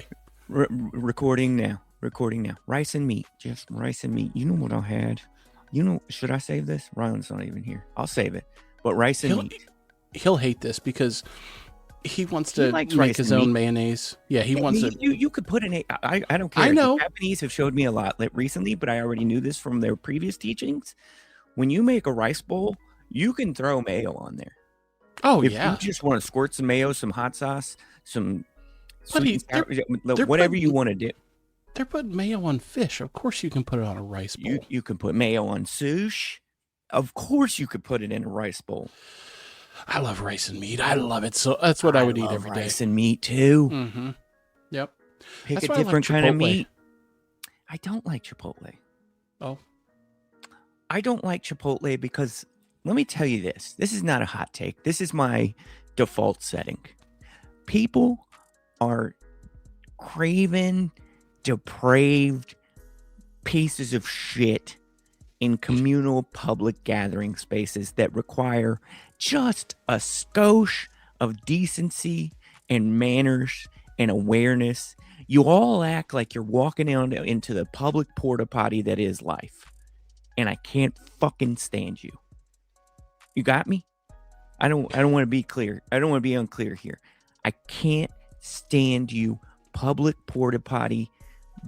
Seriously. Recording now. Rice and meat. Just rice and meat. You know what I had? Should I save this? Ryan's not even here. I'll save it. But rice and meat. He'll hate this because he wants He to likes make rice his and own meat. mayonnaise. Yeah, he wants to. You could put in I don't care. I know. The Japanese have showed me a lot recently, but I already knew this from their previous teachings. When you make a rice bowl, you can throw mayo on there. Oh, if yeah. you just want to squirt some mayo, some hot sauce, some they're whatever you want to do. They're putting mayo on fish. Of course you can put it on a rice bowl. You can put mayo on sushi. Of course you could put it in a rice bowl. I love rice and meat. I love it. So that's what I would eat every day. Rice and meat too. Mm-hmm. Yep. Pick a different kind of meat. I don't like Chipotle. Oh. I don't like Chipotle because let me tell you this. This is not a hot take. This is my default setting. People are craven, depraved pieces of shit in communal public gathering spaces that require just a skosh of decency and manners and awareness. You all act like you're walking out into the public porta potty that is life. And I can't fucking stand you. You got me? I don't want to be clear. I don't want to be unclear here. I can't stand you public porta potty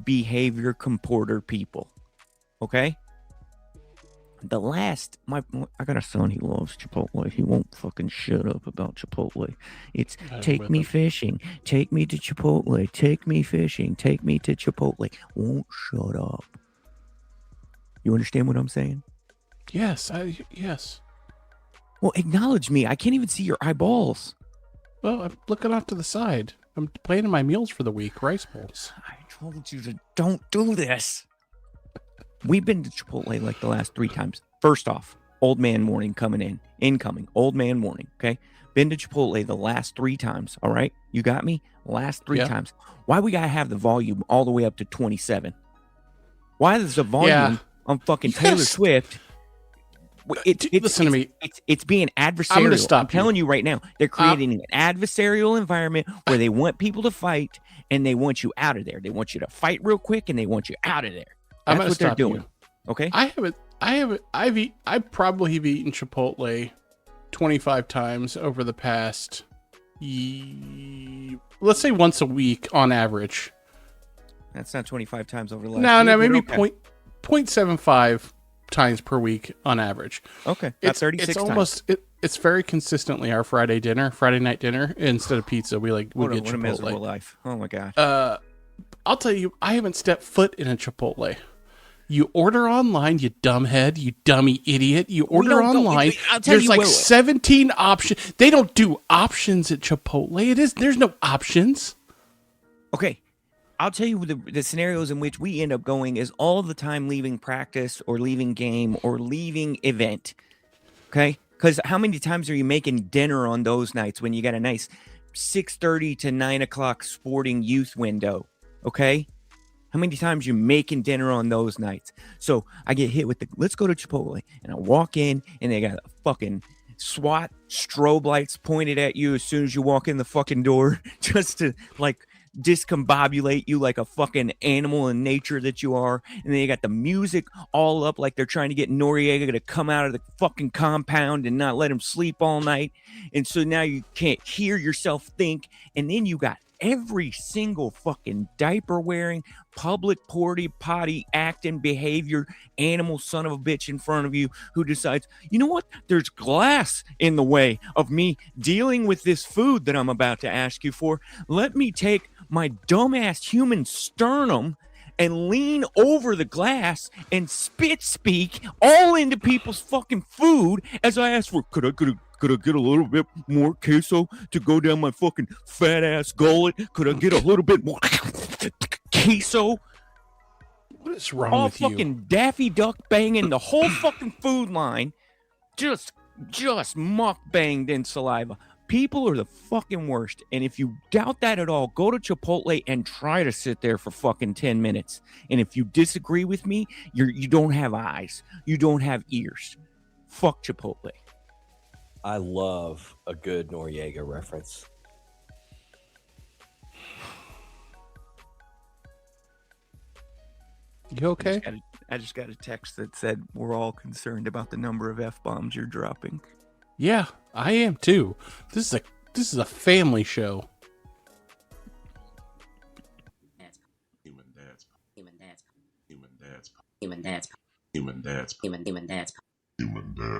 behavior comporter people. Okay? I got a son, he loves Chipotle. He won't fucking shut up about Chipotle. It's take me fishing, take me to Chipotle, take me fishing, take me to Chipotle. Won't shut up. You understand what I'm saying? Yes, yes. Well, acknowledge me. I can't even see your eyeballs. Well, I'm looking off to the side. I'm planning my meals for the week. Rice bowls. I told you to don't do this. We've been to Chipotle like the last 3 times. First off, old man warning coming in. Incoming. Old man warning. Okay? Been to Chipotle the last 3 times. All right? You got me? Last 3 times. Why we gotta have the volume all the way up to 27? Why is the volume on fucking Taylor Swift? Listen to me. It's being adversarial. I'm going to stop I'm telling you right now. They're creating an adversarial environment where they want people to fight and they want you out of there. They want you to fight real quick and they want you out of there. That's what they're doing. Okay. I probably have eaten Chipotle 25 times over the past, let's say once a week on average. That's not 25 times over the last No, maybe 0.75 times per week on average. Okay. That's 36 it's times. Almost, it's very consistently our Friday night dinner. Instead of pizza, we get Chipotle. What a miserable life. Oh my God. I'll tell you, I haven't stepped foot in a Chipotle. You order online, you dumbhead, you dummy idiot. You order online. There's like 17 options. They don't do options at Chipotle. There's no options. Okay. I'll tell you the scenarios in which we end up going is all the time leaving practice or leaving game or leaving event. Okay? Because how many times are you making dinner on those nights when you got a nice 6:30 to 9 o'clock sporting youth window? Okay? How many times you making dinner on those nights? So I get hit with let's go to Chipotle. And I walk in and they got a fucking SWAT strobe lights pointed at you as soon as you walk in the fucking door just to like discombobulate you like a fucking animal in nature that you are. And then you got the music all up like they're trying to get Noriega to come out of the fucking compound and not let him sleep all night. And so now you can't hear yourself think. And then you got every single fucking diaper wearing, public porty potty acting behavior animal son of a bitch in front of you who decides, you know what? There's glass in the way of me dealing with this food that I'm about to ask you for. Let me take my dumbass human sternum and lean over the glass and spit speak all into people's fucking food as I ask for, could I get a little bit more queso to go down my fucking fat ass gullet? Could I get a little bit more queso? What is wrong all with you? All fucking Daffy Duck banging the whole fucking food line, just muck banged in saliva. People are the fucking worst. And if you doubt that at all, go to Chipotle and try to sit there for fucking 10 minutes. And if you disagree with me, you don't have eyes. You don't have ears. Fuck Chipotle. I love a good Noriega reference. You okay? I just got a text that said we're all concerned about the number of F-bombs you're dropping. Yeah, I am too. This is a family show. Human dads. Human dads. Human dads. Human dads. Human dads. Human dads.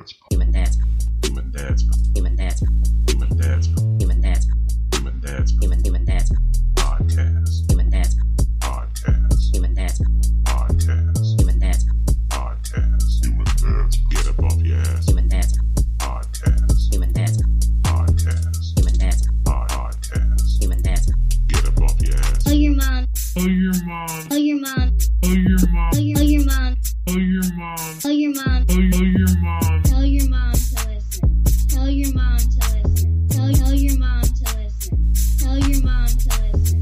Human dads. Human dads. Human dads. Human dads. Human dads. Human dads. Human dads. Human dads. Podcast. Human dads. Podcast. Human dads. Podcast. Human dads. Podcast. Human dads. Get up off your ass. Human dads. Podcast. Human dads. Podcast. Human dads. Podcast. Human dads. Get up off your ass. Oh, your mom. Oh, your mom. Oh, your mom. Oh, your mom. Oh, your mom. Oh, your mom. Tell your mom. Oh, your mom. Tell your mom to listen. Tell your mom to listen. Tell your mom to listen. Tell your mom to listen.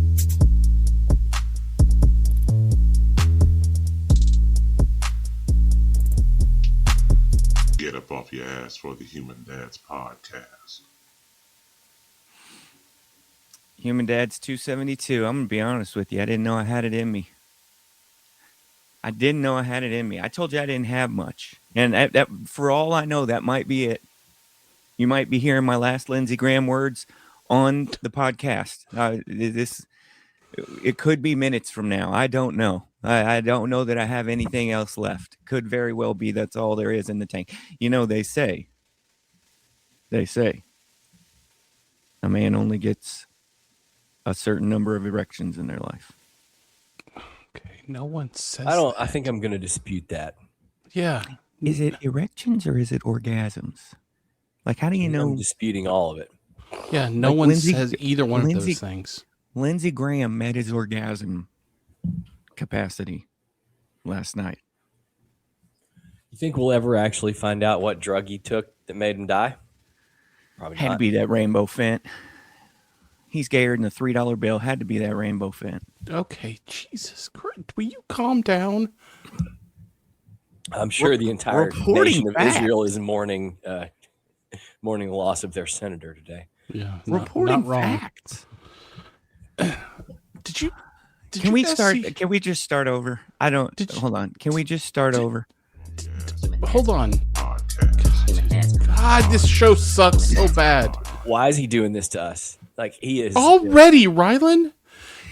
Get up off your ass for the Human Dads Podcast. Human Dad's 272. I'm going to be honest with you. I didn't know I had it in me. I told you I didn't have much. And that for all I know, that might be it. You might be hearing my last Lindsey Graham words on the podcast. It could be minutes from now. I don't know. I don't know that I have anything else left. Could very well be that's all there is in the tank. You know, they say a man only gets a certain number of erections in their life. Okay, no one says. I think I'm going to dispute that. Yeah. Is it erections or is it orgasms? Like, how do you know? I'm disputing all of it. Yeah, no Like one Lindsey- says either one of Lindsey- those things. Lindsey Graham met his orgasm capacity last night. You think we'll ever actually find out what drug he took that made him die? Probably Had to not. be that rainbow fent. He's gayer than a $3 bill. Had to be that rainbow fent. Okay, Jesus Christ. Will you calm down? I'm sure the entire reporting nation of facts. Israel is mourning the loss of their senator today. Yeah. Reporting not wrong. facts. Did you Can we guys start? see- Can we just start over? I don't. Did you- Hold on. Can we just start over? Hold on. Podcast. God, this show sucks so bad. Why is he doing this to us? Like he is Already, Rylan?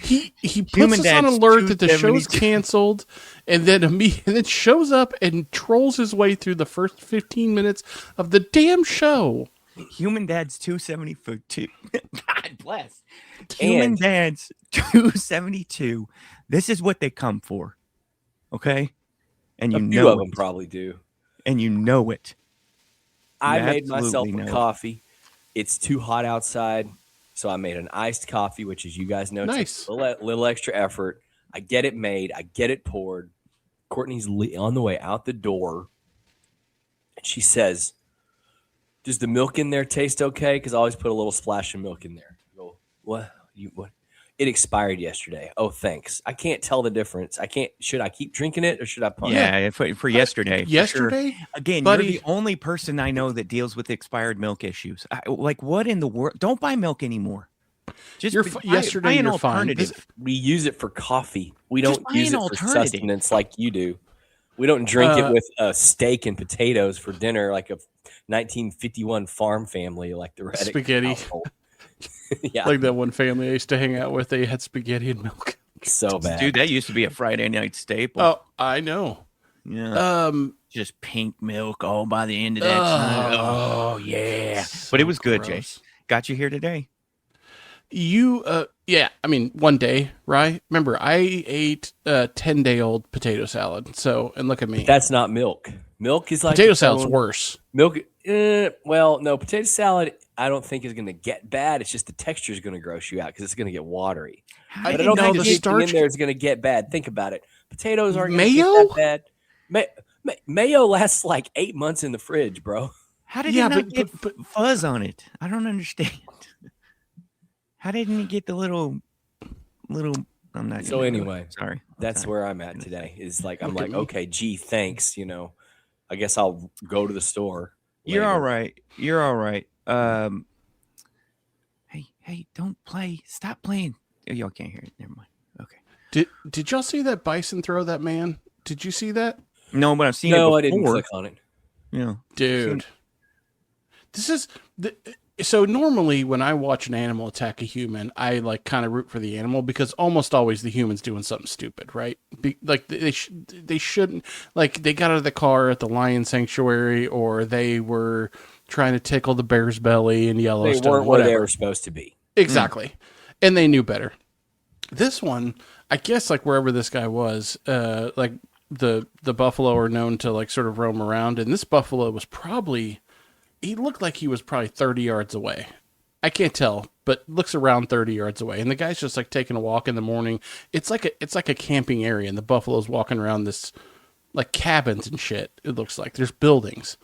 He puts Human us on Dad's alert that the show's 272. canceled, and then shows up and trolls his way through the first 15 minutes of the damn show. Human Dad's 272. God bless. And- Human Dad's 272. This is what they come for. Okay? And a you few know of them it. probably do. And you know it. I You made myself absolutely a know. coffee. It's too hot outside, so I made an iced coffee, which, as you guys know, Nice. takes a little extra effort. I get it made. I get it poured. Courtney's on the way out the door, and she says, "Does the milk in there taste okay? Because I always put a little splash of milk in there." I go, "What? What? It expired yesterday." "Oh, thanks. I can't tell the difference. I can't. Should I keep drinking it or should I pump it?" Yeah, for yesterday. for sure. Yesterday? Again, Buddy. you're the only person I know that deals with expired milk issues. Like, what in the world? Don't buy milk anymore. Just Yesterday, buy an you're fine. alternative. We use it for coffee. We Just don't buy use an it for alternative. sustenance like you do. We don't drink it with steak and potatoes for dinner like a 1951 farm family like the Reddick Spaghetti. household. Yeah, Like that one family I used to hang out with, they had spaghetti and milk. so bad. Dude, that used to be a Friday night staple. Oh, I know. Yeah. Just pink milk all by the end of that time. Oh, yeah. So But it was good, gross. Jace. Got you here today. Yeah, I mean, one day, right? Remember, I ate a 10-day-old potato salad. So, and look at me. That's not milk. Milk is like Potato its salad's own- worse. Milk. Well, no, potato salad. I don't think is going to get bad. It's just the texture is going to gross you out because it's going to get watery. I But I don't know think the anything starch. in there is going to get bad. Think about it. Potatoes aren't going to Mayo? get that bad. Mayo lasts like 8 months in the fridge, bro. How did Yeah, it not but- get but- fuzz on it? I don't understand. How didn't it get the little? I'm not. So gonna do it. anyway, sorry. That's Sorry. where I'm at today. Is like I'm Look at like, me. okay, gee, thanks. I guess I'll go to the store. You're later. all right. You're all right. Hey, don't play. Stop playing. Oh, y'all can't hear it. Never mind. Okay. Did y'all see that Bison throw that man Did you see that? No, but I've seen it No, before. I didn't click on it. Yeah, Dude. This is so normally when I watch an animal attack a human, I like kind of root for the animal because almost always the human's doing something stupid, right? Like they shouldn't, like they got out of the car at the lion sanctuary, or they were trying to tickle the bear's belly in They Yellowstone. weren't where they were supposed to be. Exactly. And they knew better. This one, I guess, like wherever this guy was, like the buffalo are known to like sort of roam around, and this buffalo was probably, he looked like he was probably 30 yards away. I can't tell, but looks around 30 yards away. And the guy's just like taking a walk in the morning. It's like a camping area, and the buffalo's walking around this like cabins and shit. It looks like there's buildings.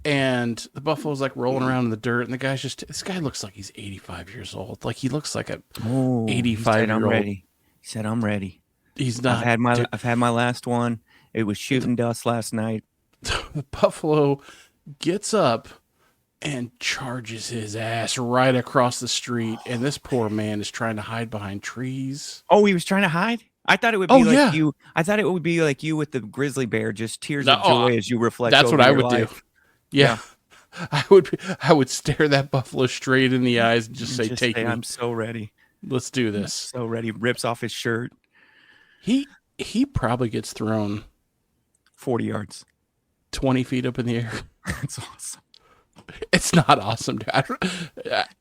And the buffalo's like rolling around in the dirt, and the guy's just, this guy looks like he's 85 years old. Like he looks like a 85-year-old. He said, I'm ready. He's not. I've had my last one. It was shooting dust last night. The buffalo gets up and charges his ass right across the street, and this poor man is trying to hide behind trees. Oh, he was trying to hide? I thought it would be yeah. you. I thought it would be like you with the grizzly bear, just tears of joy as you reflect. That's over what I your would life. do. Yeah. I would stare that buffalo straight in the eyes and just say, "Take me. I'm so ready. Let's do this." So ready. Rips off his shirt. He probably gets thrown 40 yards. 20 feet up in the air. That's awesome. It's not awesome, Dad.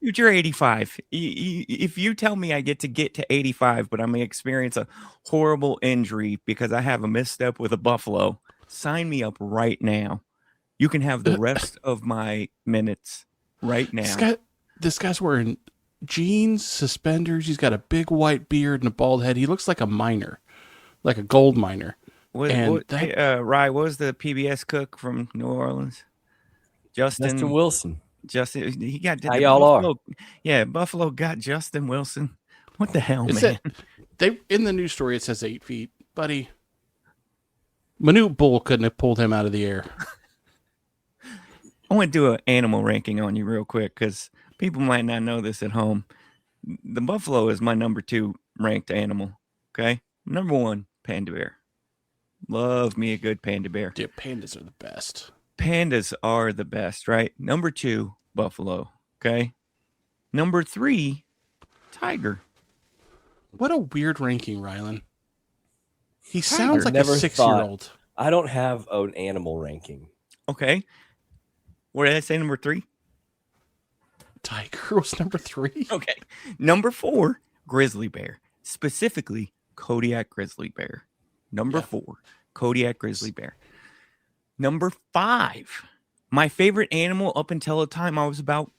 Dude, you're 85. If you tell me I get to 85, but I'm going to experience a horrible injury because I have a misstep with a buffalo, sign me up right now. You can have the rest of my minutes right now. This guy's wearing jeans, suspenders. He's got a big white beard and a bald head. He looks like a miner, like a gold miner. Rye, what was the PBS cook from New Orleans? Justin Wilson. He got how y'all are. Yeah, Buffalo got Justin Wilson. What the hell, man? They in the news story it says 8 feet, buddy. Manute Bull couldn't have pulled him out of the air. I want to do an animal ranking on you real quick because people might not know this at home. The buffalo is my number 2 ranked animal. Okay, number 1, panda bear. Love me a good panda bear. Dude, pandas are the best. Pandas are the best, right? Number 2, buffalo. Okay. Number 3, tiger. What a weird ranking, Rylan. He sounds like a 6-year-old. I don't have an animal ranking. Okay. What did I say? Number 3? Tiger was number 3. Okay. Number 4, grizzly bear. Specifically, Kodiak grizzly bear. Number 4, Kodiak grizzly bear. Number 5, my favorite animal up until the time I was about,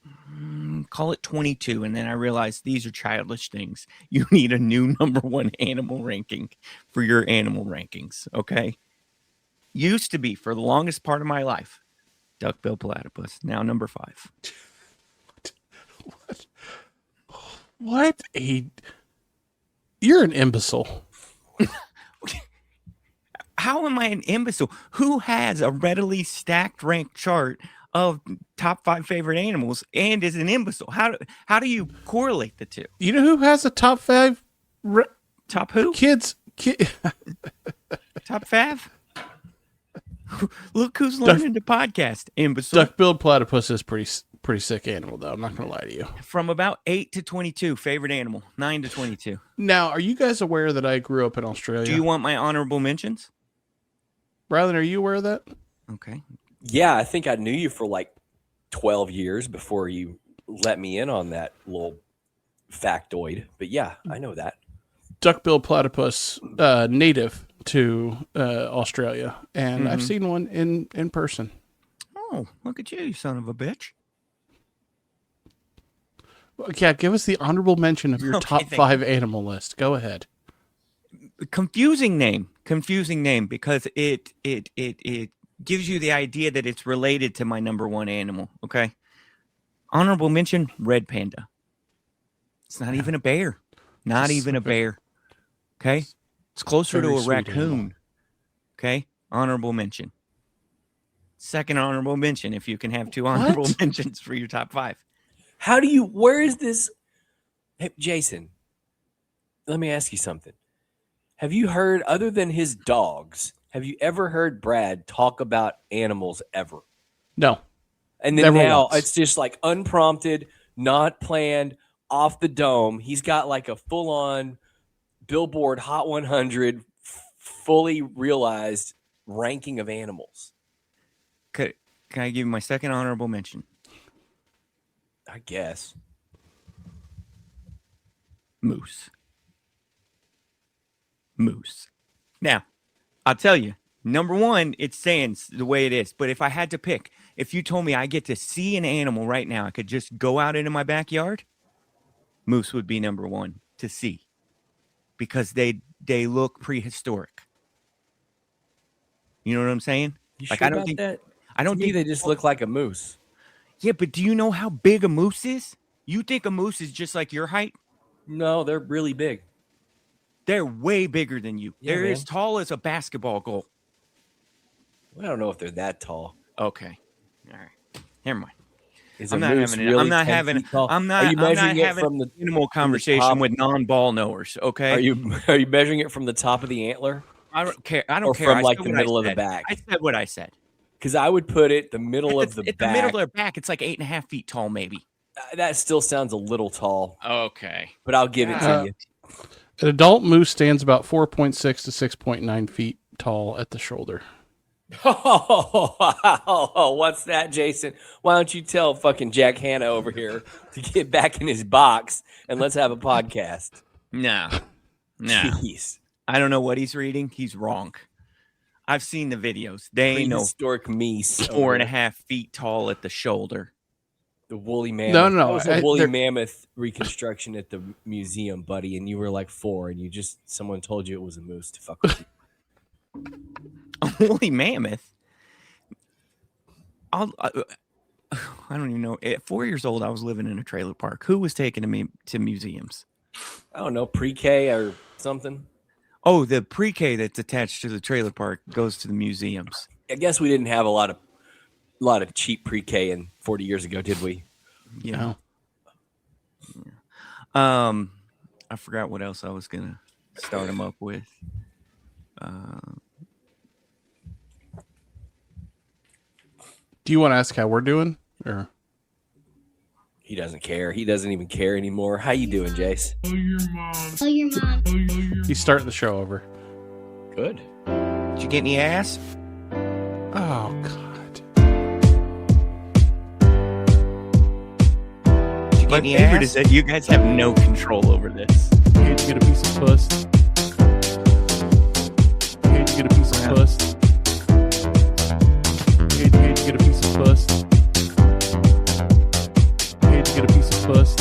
call it 22. And then I realized these are childish things. You need a new number 1 animal ranking for your animal rankings. Okay. Used to be for the longest part of my life, duck-billed platypus. Now number 5. What you're an imbecile. How am I an imbecile? Who has a readily stacked rank chart of top 5 favorite animals and is an imbecile? How do you correlate the two? You know who has a top 5? Top who? Kids. Top 5? Look who's learning to podcast. Imbecile. Duck-billed platypus is pretty sick animal, though. I'm not going to lie to you. From about 8 to 22, favorite animal. 9 to 22. Now, are you guys aware that I grew up in Australia? Do you want my honorable mentions? Rylan, are you aware of that? Okay. Yeah, I think I knew you for like 12 years before you let me in on that little factoid. But yeah, I know that. Duck-billed platypus, native to Australia, and I've seen one in person. Oh, look at you son of a bitch. Yeah, give us the honorable mention of your top 5 animal list. Go ahead. Confusing name because it gives you the idea that it's related to my number 1 animal. Okay. Honorable mention, red panda. It's not even a bear. Not even a bear. Okay. It's closer to a raccoon. Animal. Okay. Honorable mention. Second honorable mention, if you can have 2 honorable mentions for your top 5. Where is this? Hey, Jason, let me ask you something. Have you heard, other than his dogs, have you ever heard Brad talk about animals ever? No. And then Never now once. it's just like unprompted, not planned, off the dome. He's got like a full-on Billboard Hot 100 fully realized ranking of animals. Can I give you my second honorable mention? I guess. Moose. Now, I'll tell you, number one, it's saying the way it is. But if I had to pick, if you told me I get to see an animal right now, I could just go out into my backyard, moose would be number one to see because they look prehistoric. You know what I'm saying? You Like sure I don't about think that? I don't To me, think they just look like a moose. Yeah, but do you know how big a moose is? You think a moose is just like your height? No, they're really big. They're way bigger than you. Yeah, They're man. as tall as a basketball goal. I don't know if they're that tall. Okay. All right. Never mind. Is I'm a not moose having it. really I'm not 10 having. feet tall? I'm not. Are you I'm not measuring it having from the animal conversation top? with non-ball knowers. Okay. Are you measuring it from the top of the antler? I don't care. I don't Or care. from I like said the what I middle of the said. back? I said what I said. Because I would put it the middle of the At back. the middle of their back, it's like 8.5 feet tall, maybe. That still sounds a little tall, Okay. but I'll give it to you. An adult moose stands about 4.6 to 6.9 feet tall at the shoulder. Oh, what's that, Jason? Why don't you tell fucking Jack Hanna over here to get back in his box and let's have a podcast? No. Jeez. I don't know what he's reading. He's wrong. I've seen the videos. They ain't no Prehistoric meese. 4.5 feet tall at the shoulder. The woolly mammoth. No. That was a woolly they're- mammoth reconstruction at the museum, buddy, and you were like 4, and someone told you it was a moose to fuck with you. A woolly mammoth. I don't even know. At 4 years old, I was living in a trailer park. Who was taking me to museums? I don't know, pre-K or something. Oh, the pre-K that's attached to the trailer park goes to the museums. I guess we didn't have a lot of cheap pre-K in 40 years ago, did we? Yeah. I forgot what else I was gonna start him up with. Do you want to ask how we're doing? Or He doesn't care. He doesn't even care anymore. How you doing, Jace? Tell your mom. he's starting the show over. Good. Did you get any ass? Oh, God. Did you get My any favorite ass? is That you guys have no control over this. Can't you get a piece of puss? Can't you get a piece of puss? Can't you get a piece of puss? Can't you get a piece of puss?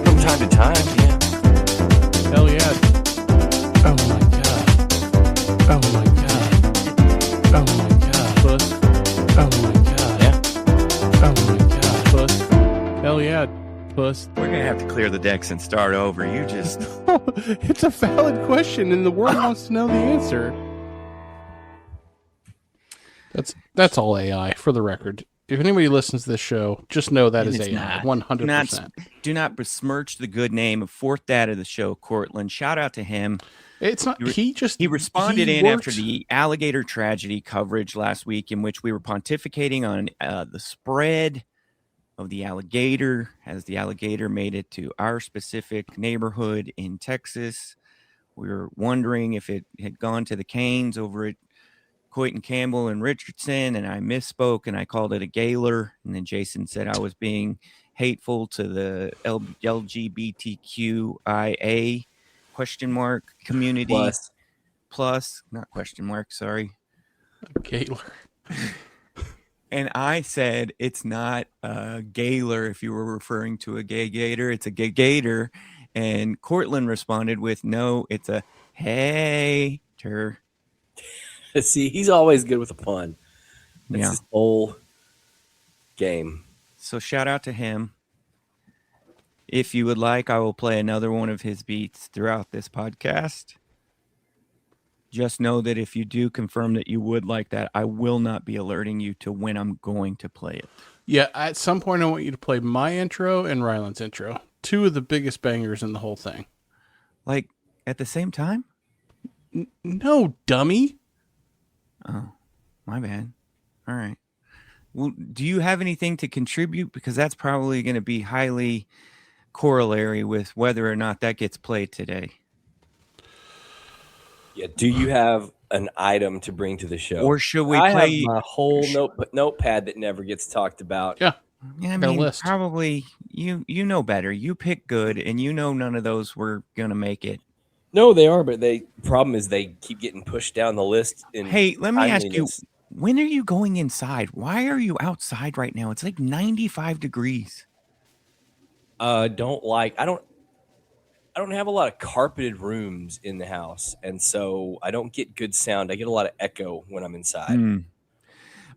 From time to time, yeah. Hell yeah. Oh my God. Oh my God. Oh my God. Puss. Oh my God. Yeah. Oh my God. Puss. Hell yeah. Puss. We're gonna have to clear the decks and start over. You just It's a valid question, and the world wants to know the answer. That's all AI, for the record. If anybody listens to this show, just know that is It's AI, not. 100%. do not besmirch the good name of fourth dad of the show, Cortland. Shout out to him. It's not. He responded he in worked- after the alligator tragedy coverage last week, in which we were pontificating on the spread of the alligator as the alligator made it to our specific neighborhood in Texas. We were wondering if it had gone to the Canes over at Coit and Campbell and Richardson, and I misspoke and I called it a gator. And then Jason said I was being hateful to the LGBTQIA community plus not question mark, sorry. Gaylor. And I said it's not a gaylor if you were referring to a gay gator, it's a gay gator. And Cortland responded with, no, it's a hater. See, he's always good with a pun. That's Yeah. his whole game. So shout out to him. If you would like, I will play another one of his beats throughout this podcast. Just know that if you do confirm that you would like that, I will not be alerting you to when I'm going to play it. Yeah, at some point I want you to play my intro and Ryland's intro. Two of the biggest bangers in the whole thing. Like at the same time? No, dummy. Oh, my bad. All right. Well, do you have anything to contribute? Because that's probably going to be highly corollary with whether or not that gets played today. Yeah. Do you have an item to bring to the show? Or should we I have play? my whole notepad that never gets talked about. Yeah. Yeah, I got a mean, list. probably you know better. You pick good, and you know none of those were going to make it. No, they are, but problem is they keep getting pushed down the list. Hey, let me ask you, timeliness. when are you going inside? Why are you outside right now? It's like 95 degrees. I don't have a lot of carpeted rooms in the house, and so I don't get good sound. I get a lot of echo when I'm inside.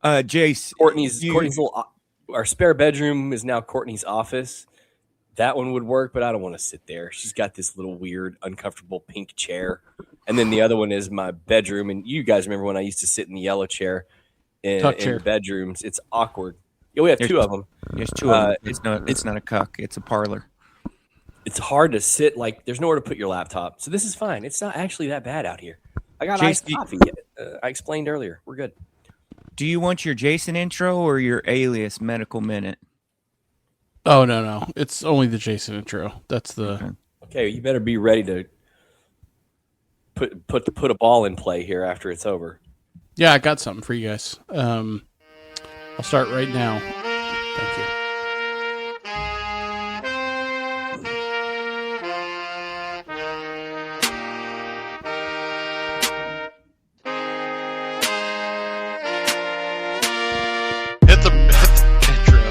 Jace, Courtney's little our spare bedroom is now Courtney's office. That one would work, but I don't want to sit there. She's got this little weird, uncomfortable pink chair, and then the other one is my bedroom. And you guys remember when I used to sit in the yellow chair in the bedrooms? It's awkward. Yeah, we have two of them. There's two of them. It's not a cuck. It's a parlor. It's hard to sit. Like there's nowhere to put your laptop. So this is fine. It's not actually that bad out here. I got iced coffee. I explained earlier. We're good. Do you want your Jason intro or your alias medical minute? Oh, no. It's only the Jason intro. That's the... Okay, you better be ready to put a ball in play here after it's over. Yeah, I got something for you guys. I'll start right now. Thank you. Hit the intro.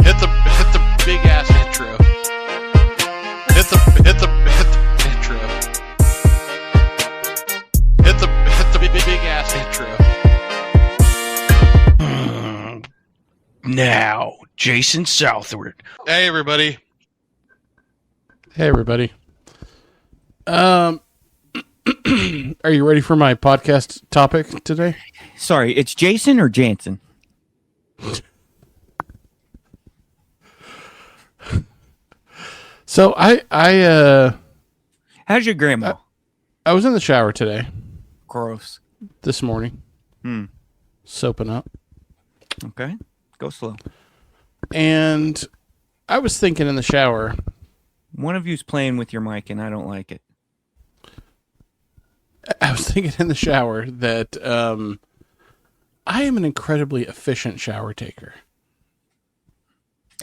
Hit the big ass intro. Hit the intro. Hit the big ass intro. Now, Jason Southward. Hey everybody. Are you ready for my podcast topic today? Sorry, it's Jason or Jansen? So How's your grandma? I was in the shower today, Gross. this morning. Soaping up. Okay, go slow. And I was thinking in the shower, One of you's playing with your mic, and I don't like it. that I am an incredibly efficient shower taker.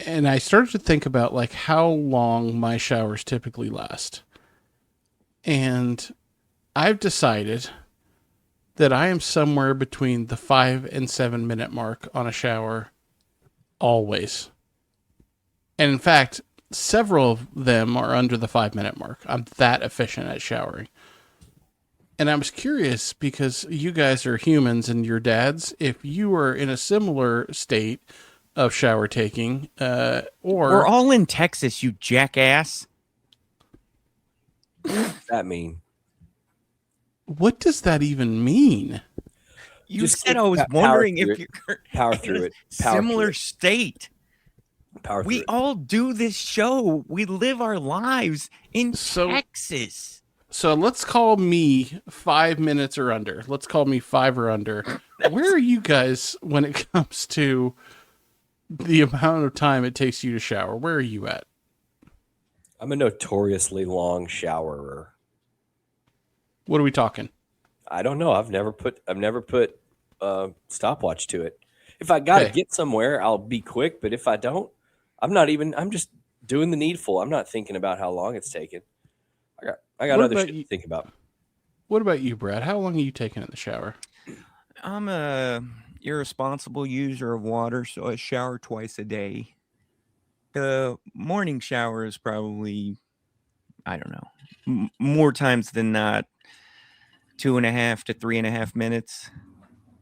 And I started to think about like how long my showers typically last. And I've decided that I am somewhere between the 5 and 7 minute mark on a shower always. And in fact, several of them are under the 5 minute mark. I'm that efficient at showering. And I was curious because you guys are humans and your dads, if you are in a similar state of shower taking, or We're all in Texas, you jackass. What does that mean? what does that even mean? You Just said keep I was power wondering through if it. you're Power in through a it. Power similar through it. state. Power We through it. all do this show. We live our lives in So- Texas. So let's call me 5 minutes or under. Let's call me 5 or under. Where are you guys when it comes to the amount of time it takes you to shower? Where are you at? I'm a notoriously long showerer. What are we talking? I don't know. I've never put stopwatch to it. If I got to Okay. get somewhere, I'll be quick. But if I don't, I'm just doing the needful. I'm not thinking about how long it's taken. I got What other about shit you- to think about. What about you, Brad? How long are you taking in the shower? I'm a irresponsible user of water, so I shower twice a day. The morning shower is probably, I don't know, more times than not, 2.5 to 3.5 minutes.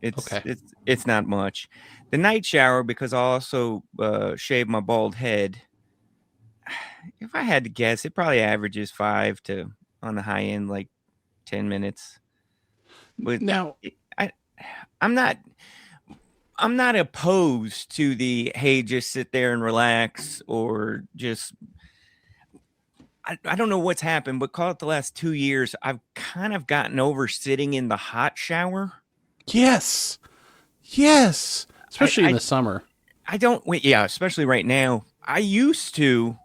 Okay. It's not much. The night shower, because I also shave my bald head. If I had to guess, it probably averages 5 to, on the high end, like 10 minutes. But Now, I'm not opposed to the, hey, just sit there and relax, or just I don't know what's happened, but call it the last 2 years, I've kind of gotten over sitting in the hot shower. Yes. Yes. Especially in the summer. I don't wait, yeah, especially right now. I used to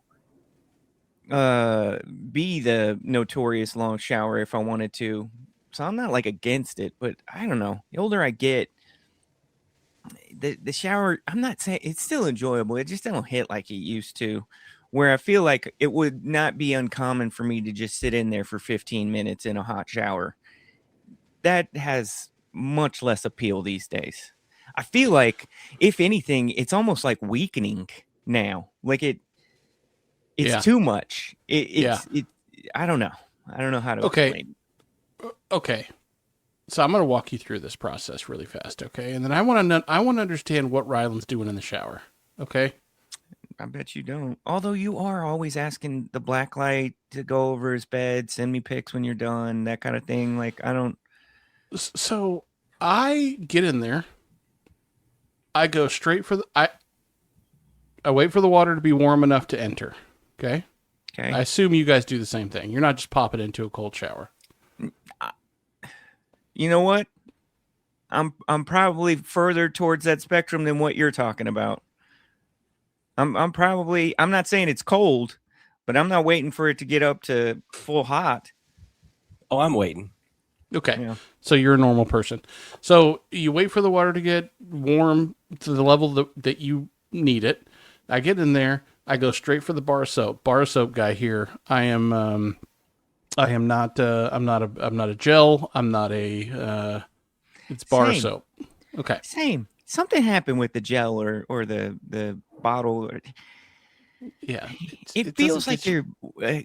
be the notorious long shower if I wanted to. So I'm not like against it, but I don't know. The older I get, the shower, I'm not saying it's still enjoyable. It just don't hit like it used to. Where I feel like it would not be uncommon for me to just sit in there for 15 minutes in a hot shower. That has much less appeal these days. I feel like, if anything, it's almost like weakening now. Like it's too much. I don't know. I don't know how to explain. Okay. So I'm going to walk you through this process really fast, okay? And then I want to understand what Ryland's doing in the shower, okay? I bet you don't. Although you are always asking the black light to go over his bed, send me pics when you're done, that kind of thing. Like, I don't. So I get in there. I go straight for I wait for the water to be warm enough to enter. Okay. Okay. I assume you guys do the same thing. You're not just popping into a cold shower. You know what? I'm probably further towards that spectrum than what you're talking about. I'm not saying it's cold, but I'm not waiting for it to get up to full hot. Oh, I'm waiting. Okay. Yeah. So you're a normal person. So you wait for the water to get warm to the level that you need it. I get in there. I go straight for the bar of soap. Bar of soap guy here. I'm not a gel. I'm not a it's bar of soap. Okay. Same. Something happened with the gel or the bottle. Yeah. It feels like you're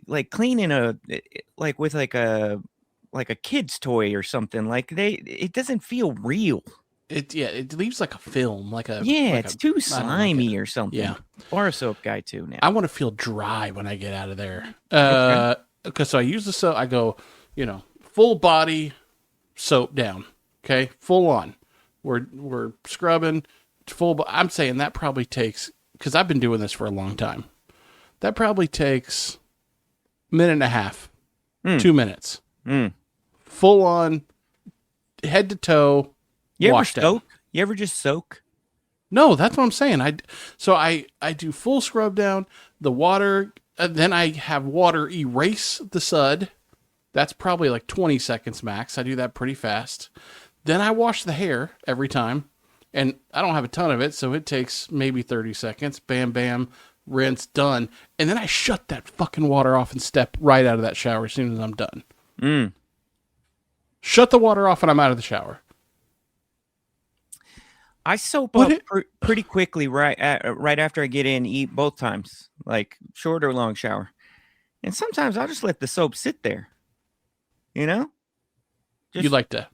like cleaning with a kid's toy or something. Like it doesn't feel real. It leaves like a film, it's too slimy or something. Yeah. Bar soap guy too now. I want to feel dry when I get out of there. Okay. So I use the soap. I go, full body soap down. Okay, full on. We're scrubbing full. I'm saying that probably takes, because I've been doing this for a long time. That probably takes a minute and a half, 2 minutes. Full on, head to toe. You ever soak? You ever just soak? No, that's what I'm saying. I do full scrub down, the water, then I have water erase the sud. That's probably like 20 seconds max. I do that pretty fast. Then I wash the hair every time, and I don't have a ton of it, so it takes maybe 30 seconds. Bam, bam, rinse, done. And then I shut that fucking water off and step right out of that shower as soon as I'm done. Shut the water off and I'm out of the shower. I soap up pretty quickly right after I get in, eat both times, like short or long shower. And sometimes I'll just let the soap sit there. You like to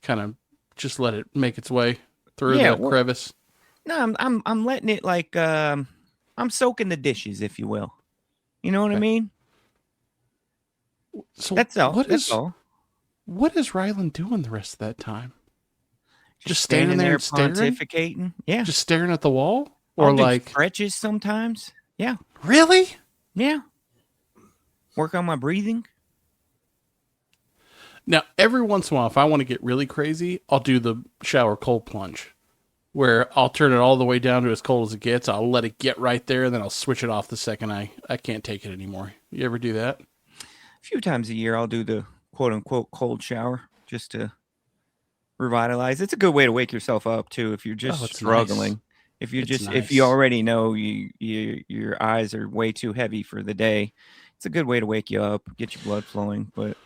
kind of just let it make its way through the crevice. No, I'm letting it like I'm soaking the dishes, if you will. You know what I mean? So that's all. What is Ryland doing the rest of that time? Just standing there and pontificating? Yeah. Just staring at the wall? Or I'll like do stretches sometimes. Yeah. Really? Yeah. Work on my breathing. Now, every once in a while, if I want to get really crazy, I'll do the shower cold plunge, where I'll turn it all the way down to as cold as it gets. I'll let it get right there, and then I'll switch it off the second I can't take it anymore. You ever do that? A few times a year, I'll do the quote-unquote cold shower just to revitalize. It's a good way to wake yourself up, too, if you're just struggling. Nice. If you already know your eyes are way too heavy for the day, it's a good way to wake you up, get your blood flowing, but...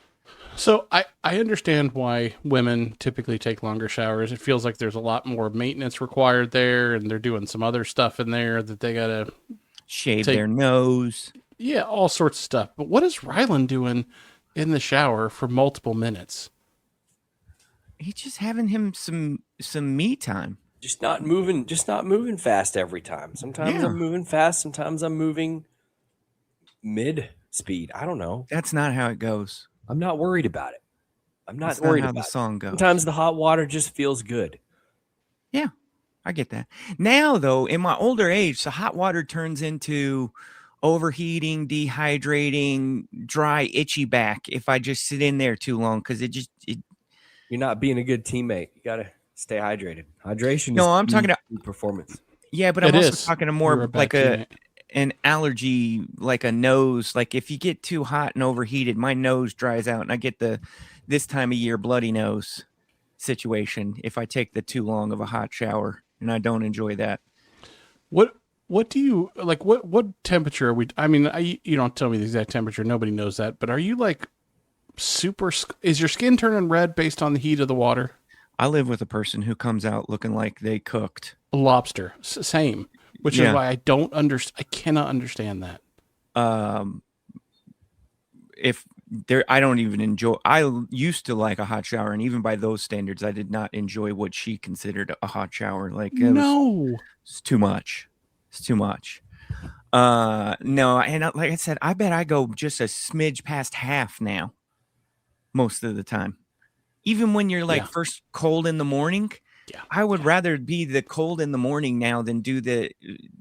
So I understand why women typically take longer showers. It feels like there's a lot more maintenance required there, and they're doing some other stuff in there that they got to shave their nose. Yeah, all sorts of stuff. But what is Ryland doing in the shower for multiple minutes? He's just having him some me time. Just not moving fast every time. Sometimes I'm moving fast, sometimes I'm moving mid speed. I don't know. That's not how it goes. I'm not worried about it. That's not how the song goes. Sometimes the hot water just feels good. Yeah, I get that. Now, though, in my older age, the hot water turns into, overheating, dehydrating, dry, itchy back if I just sit in there too long because you're not being a good teammate. You gotta stay hydrated. Hydration. No, is I'm talking about performance. Yeah, but I'm also talking to more like teammate. an allergy, like a nose. Like if you get too hot and overheated, my nose dries out, and I get this time of year bloody nose situation if I take the too long of a hot shower, and I don't enjoy that. What do you like? What temperature are we? I mean, you don't tell me the exact temperature. Nobody knows that. But are you like super? Is your skin turning red based on the heat of the water? I live with a person who comes out looking like they cooked a lobster. Same, which is why I don't understand. I cannot understand that. If there, I don't even enjoy. I used to like a hot shower, and even by those standards, I did not enjoy what she considered a hot shower. Like it's too much. It's too much. No, and like I said, I bet I go just a smidge past half now. Most of the time, even when you're like first cold in the morning, I would rather be the cold in the morning now than do the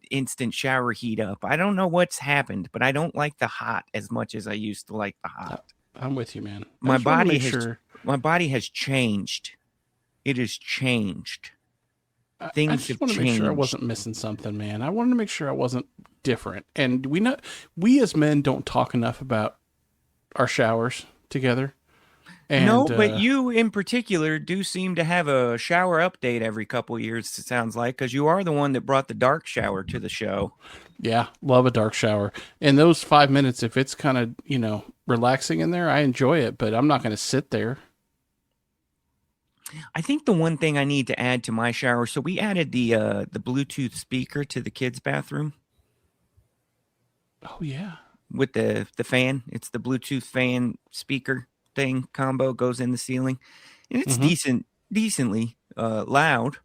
instant shower heat up. I don't know what's happened, but I don't like the hot as much as I used to like the hot. I'm with you, man. My body has changed. It has changed. Things I just want to make sure I wasn't missing something, man. I wanted to make sure I wasn't different. And we as men don't talk enough about our showers together. And, no, but you in particular do seem to have a shower update every couple of years, it sounds like, because you are the one that brought the dark shower to the show. Yeah, love a dark shower. And those 5 minutes, if it's kind of, relaxing in there, I enjoy it, but I'm not going to sit there. I think the one thing I need to add to my shower, so we added the Bluetooth speaker to the kids' bathroom. Oh, yeah. With the fan. It's the Bluetooth fan speaker thing combo, goes in the ceiling. And it's decently loud.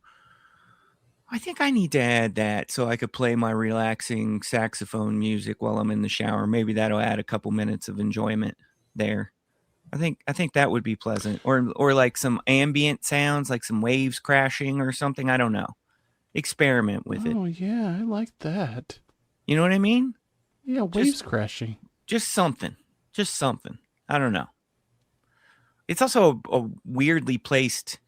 I think I need to add that so I could play my relaxing saxophone music while I'm in the shower. Maybe that'll add a couple minutes of enjoyment there. I think that would be pleasant, or like some ambient sounds, like some waves crashing or something. I don't know. Experiment with it. Oh yeah, I like that. You know what I mean? Yeah, waves crashing. Just something. I don't know. It's also a weirdly placed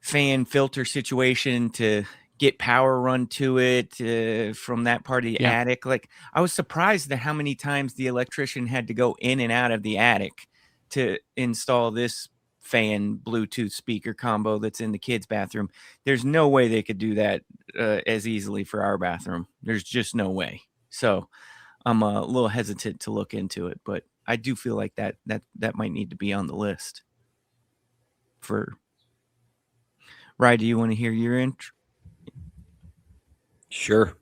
fan filter situation to get power run to it from that part of the attic. Like, I was surprised at how many times the electrician had to go in and out of the attic to install this fan Bluetooth speaker combo that's in the kids' bathroom. There's no way they could do that as easily for our bathroom. There's just no way. So I'm a little hesitant to look into it, but I do feel like that might need to be on the list. For Rye, do you want to hear your intro? Sure.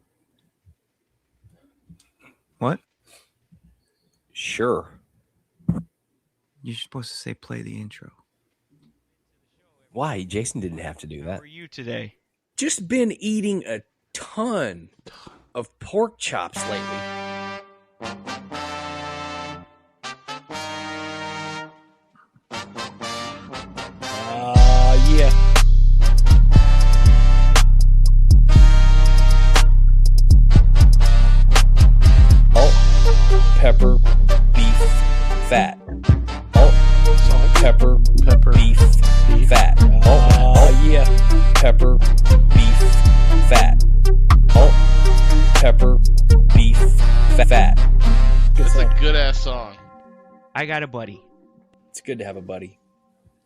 What? Sure. You're supposed to say play the intro. Why? Jason didn't have to do that. How are you today? Just been eating a ton of pork chops lately. Yeah. Pepper, beef, fat. Salt, pepper, beef, fat. Yeah. Pepper, beef, fat. Pepper, beef, fat. That's a good ass song. I got a buddy. It's good to have a buddy.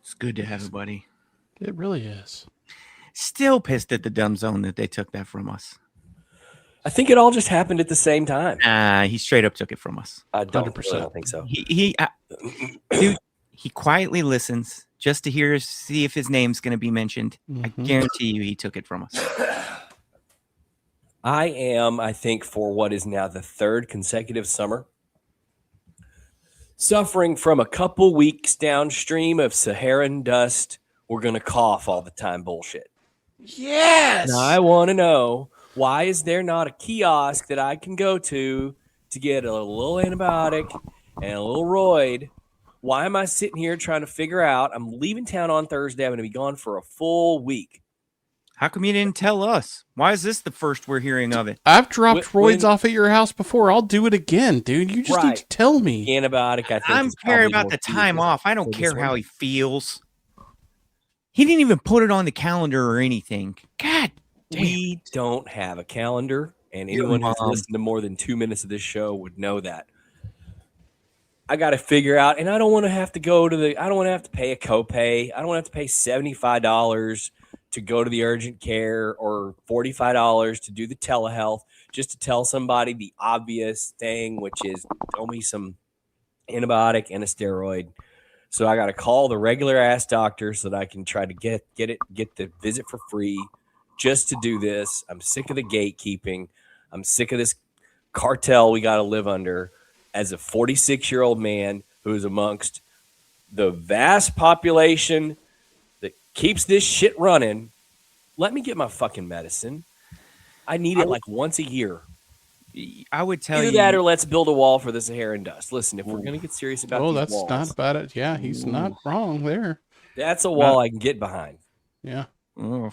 It's good to have a buddy. It really is. Still pissed at the dumb zone that they took that from us. I think it all just happened at the same time. He straight up took it from us. I don't think so. Dude, he quietly listens just to see if his name's going to be mentioned. I guarantee you he took it from us. I think, for what is now the third consecutive summer, suffering from a couple weeks downstream of Saharan dust, we're going to cough all the time bullshit. Yes! Now, I want to know, why is there not a kiosk that I can go to get a little antibiotic and a little roid? Why am I sitting here trying to figure out? I'm leaving town on Thursday. I'm going to be gone for a full week. How come you didn't tell us? Why is this the first we're hearing of it? I've dropped When- roids off at your house before. I'll do it again, dude. You just need Right. to tell me. Antibiotic, I think. I'm is caring probably about more the key time off. I don't for this care how one. he feels. He didn't even put it on the calendar or anything. God damn. We don't have a calendar, and Your anyone who's mom. listened to more than 2 minutes of this show would know that. I got to figure out, and I don't want to have to go to I don't want to have to pay a copay. I don't want to have to pay $75 to go to the urgent care or $45 to do the telehealth just to tell somebody the obvious thing, which is throw me some antibiotic and a steroid. So I got to call the regular ass doctor so that I can try to get the visit for free just to do this. I'm sick of the gatekeeping. I'm sick of this cartel we got to live under as a 46-year-old man who is amongst the vast population that keeps this shit running. Let me get my fucking medicine. I need it like once a year. I would tell Either you that or let's build a wall for the Sahara dust. Listen, if we're going to get serious about Oh, these that's walls, not about it. Yeah, he's not wrong there. that's a wall I can get behind. Yeah. Ugh.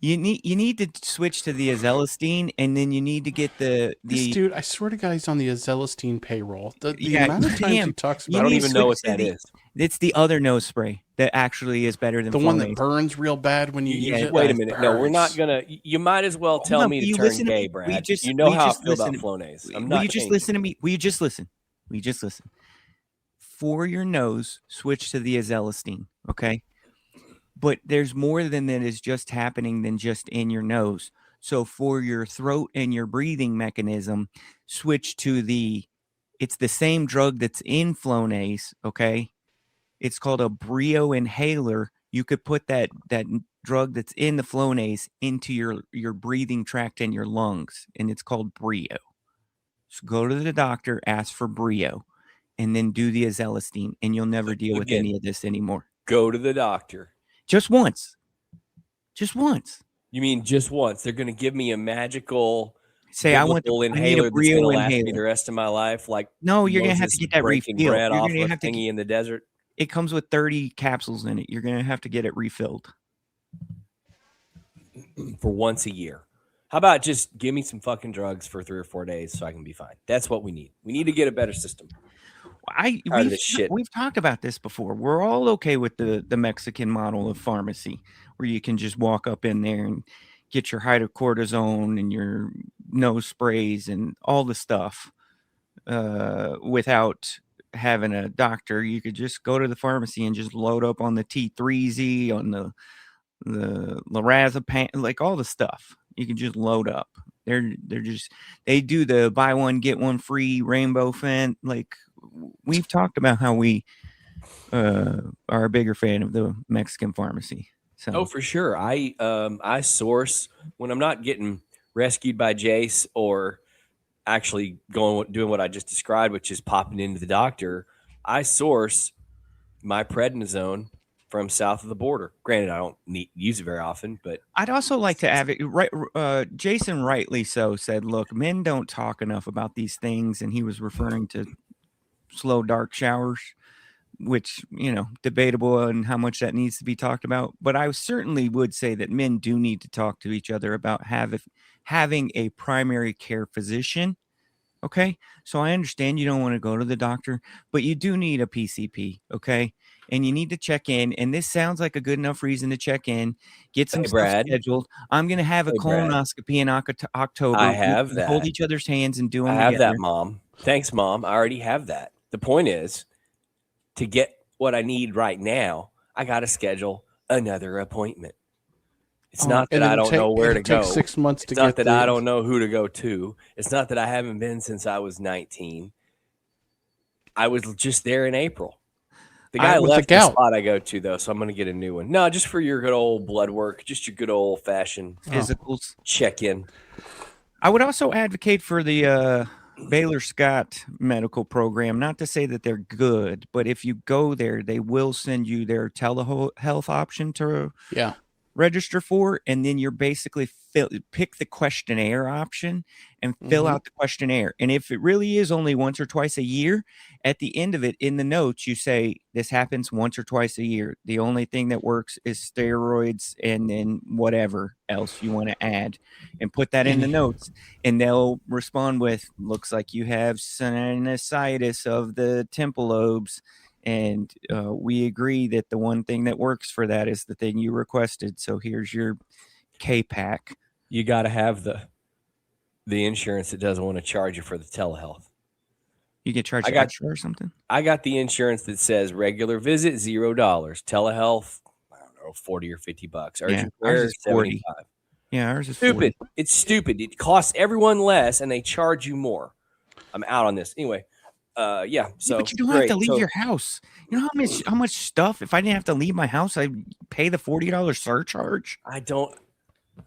You need to switch to the azelastine, and then you need to get This the dude, I swear to God, he's on the azelastine payroll. The Yeah, amount of times he damn. talks You I about don't need it, even to know what switch to that the- is. it's the other nose spray that actually is better than the one that Flonase. burns real bad when you use it. Wait a That minute. No, we're not burns. gonna. You might as well tell Hold on, me will to you turn listen to gay, me? Brad. Will You know how I just feel about listen to me? Flonase. I'm Will not you just changing. listen to me? Will you just listen? Will you just listen? For your nose, switch to the azelastine, okay? But there's more than that is just happening than just in your nose. So for your throat and your breathing mechanism, switch to it's the same drug that's in Flonase, okay? It's called a Brio inhaler. You could put that drug that's in the Flonase into your breathing tract and your lungs, and it's called Brio. So go to the doctor, ask for Brio, and then do the azelastine, and you'll never deal with Again. any of this anymore. Go to the doctor. Just once. Just once. You mean just once? They're gonna give me a magical Say I want biblical I need a inhaler that's Brio gonna last me the inhaler. rest of my life? Like No, you're gonna have Moses to get that breaking refilled. bread You're off gonna a have to thingy in the desert. It comes with 30 capsules in it. You're gonna have to get it refilled. For once a year. How about just give me some fucking drugs for 3 or 4 days so I can be fine? That's what we need. We need to get a better system. Tired of this shit. We've talked about this before. We're all okay with the Mexican model of pharmacy, where you can just walk up in there and get your hydrocortisone and your nose sprays and all the stuff without having a doctor. You could just go to the pharmacy and just load up on the T3Z, on the lorazepam, like all the stuff. You can just load up. They do the buy one get one free rainbow fan. Like we've talked about how we are a bigger fan of the Mexican pharmacy. So Oh, for sure. I source when I'm not getting rescued by Jace or actually doing what I just described, which is popping into the doctor. I source my prednisone from south of the border. Granted, I don't use it very often, but I'd also like to add, right? Jason rightly so said, "Look, men don't talk enough about these things," and he was referring to slow dark showers, which debatable on how much that needs to be talked about. But I certainly would say that men do need to talk to each other about having a primary care physician. Okay, so I understand you don't want to go to the doctor, but you do need a PCP. Okay. And you need to check in. And this sounds like a good enough reason to check in, get some stuff Brad. scheduled. I'm going to have a Brad. colonoscopy in October. I have We that. Hold each other's hands and do them I have together. that, Mom. Thanks, Mom. I already have that. The point is, to get what I need right now, I got to schedule another appointment. It's not that I don't know where to go. It takes 6 months to It's get not that I don't know who to go to. It's not that I haven't been since I was 19. I was just there in April. The guy left the spot I go to, though, so I'm going to get a new one. No, just for your good old blood work, just your good old-fashioned physicals. Check-in. I would also advocate for the Baylor Scott medical program. Not to say that they're good, but if you go there, they will send you their telehealth option to register for, and then you're basically pick the questionnaire option and fill out the questionnaire. And if it really is only once or twice a year, at the end of it, in the notes, you say this happens once or twice a year. The only thing that works is steroids, and then whatever else you want to add, and put that in the notes. And they'll respond with, looks like you have sinusitis of the temple lobes. And we agree that the one thing that works for that is the thing you requested. So here's your K-Pack. You got to have the insurance that doesn't want to charge you for the telehealth. You get charged extra or something? I got the insurance that says regular visit, $0. Telehealth, I don't know, 40 or 50 bucks. Urgent care, ours is 40. 75. Yeah, ours is stupid. 40. It's stupid. It costs everyone less, and they charge you more. I'm out on this. Anyway, yeah. So, but you don't have to leave your house. You know how much stuff? If I didn't have to leave my house, I'd pay the $40 surcharge.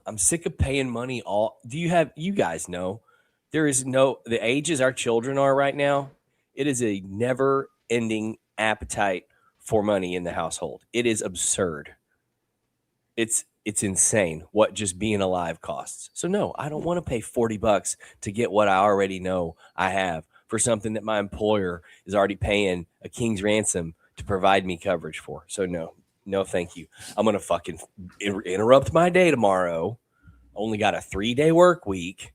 I'm sick of paying money. You guys know, there is the ages our children are right now. It is a never ending appetite for money in the household. It is absurd. It's insane what just being alive costs. So no, I don't want to pay $40 to get what I already know I have for something that my employer is already paying a king's ransom to provide me coverage for. So no, thank you. I'm going to fucking interrupt my day tomorrow. Only got a 3-day work week.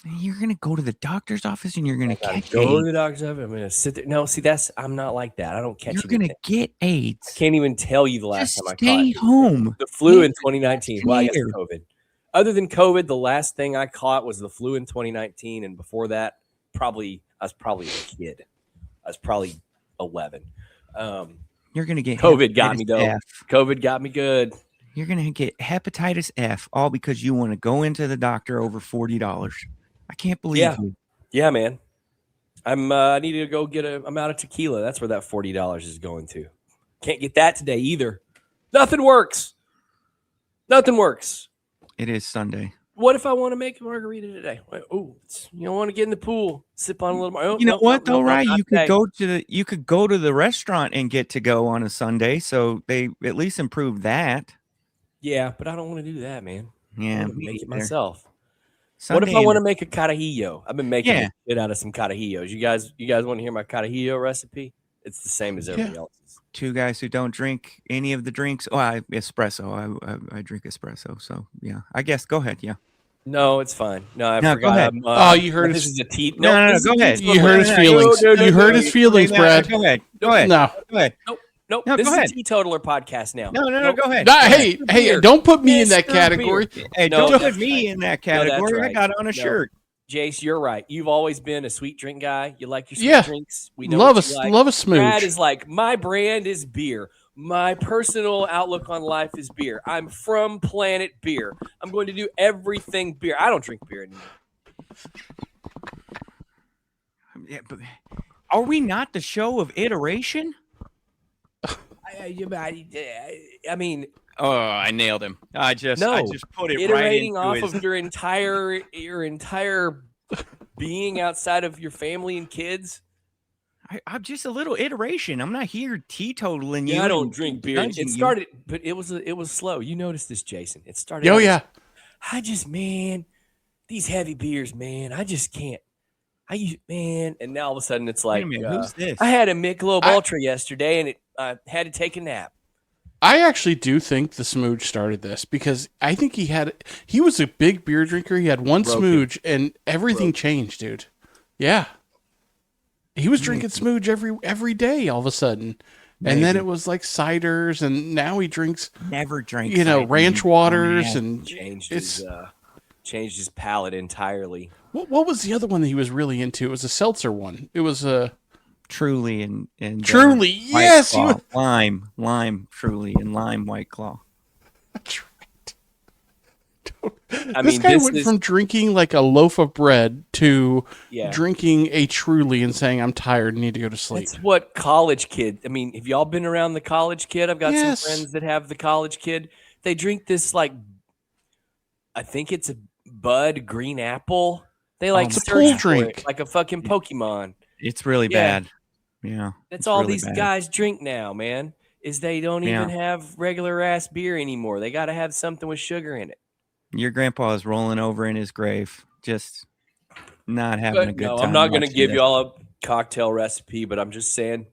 You're going to go to the doctor's office and you're going to catch go AIDS. to the doctor's office. I'm going to sit there. No, see, I'm not like that. I don't catch You're going to get AIDS. I can't even tell you the last time I caught it. Stay home. The flu in 2019. Well, I guess COVID. Other than COVID, the last thing I caught was the flu in 2019. And before that, I was probably a kid. I was probably 11. You're going to get COVID got me, though. F. COVID got me good. You're going to get hepatitis F, all because you want to go into the doctor over $40. I can't believe you. Yeah, man. I need to go get I'm out of tequila. That's where that $40 is going to. Can't get that today either. Nothing works. It is Sunday. What if I want to make a margarita today? Oh, want to get in the pool, sip on a little more. Oh, you know what though, right? You could go to the restaurant and get to go on a Sunday, so they at least improved that. Yeah, but I don't want to do that, man. Yeah, make it myself. Sunday, what if I want to make a carajillo? I've been making shit out of some carajillos. You guys want to hear my carajillo recipe? It's the same as everybody else's. Two guys who don't drink any of the drinks. Oh, espresso. I drink espresso. So yeah, I guess go ahead. Yeah. No, it's fine. No, I forgot. Go ahead. You heard this is a tea. No, go ahead. You hurt his feelings. You hurt his feelings, Brad. Go ahead. No. Go ahead. Nope. No, this go is ahead. a teetotaler podcast now. No, go ahead. Hey, don't put me in that category. Hey, don't put me in that category. Right. I got on a shirt. Jace, you're right. You've always been a sweet drink guy. You like your sweet drinks. We know love a smooch. Brad is like, my brand is beer. My personal outlook on life is beer. I'm from Planet Beer. I'm going to do everything beer. I don't drink beer anymore. Yeah, but are we not the show of iteration? I mean, oh, I nailed him. I just put it iterating right into off of your entire being outside of your family and kids. I'm just a little iteration. I'm not here teetotaling you. I don't drink beer. It started, but it was slow. You noticed this, Jason. It started. Oh yeah. These heavy beers, man. I just can't. And now all of a sudden it's like, who's this? I had a Michelob Ultra yesterday, and I had to take a nap. I actually do think the smooge started this because I think he was a big beer drinker. He had one smooge and everything changed, dude. Yeah. He was drinking smooge every day all of a sudden. Maybe. And then it was like ciders, and now he drinks never drank ranch waters and changed his palate entirely. What was the other one that he was really into? It was a seltzer one. It was a Truly and Truly, yes, lime, Truly and lime White Claw. That's right. This guy went from drinking like a loaf of bread to drinking a Truly and saying, "I'm tired, need to go to sleep." That's what college kid. I mean, have y'all been around the college kid? I've got some friends that have the college kid. They drink this I think it's a Bud Green Apple. They search for it like a fucking Pokemon. It's really bad. Yeah, that's all really these guys drink now, man. is they don't even have regular ass beer anymore. They got to have something with sugar in it. Your grandpa is rolling over in his grave, just not having a good time. I'm not going to give you all a cocktail recipe, but I'm just saying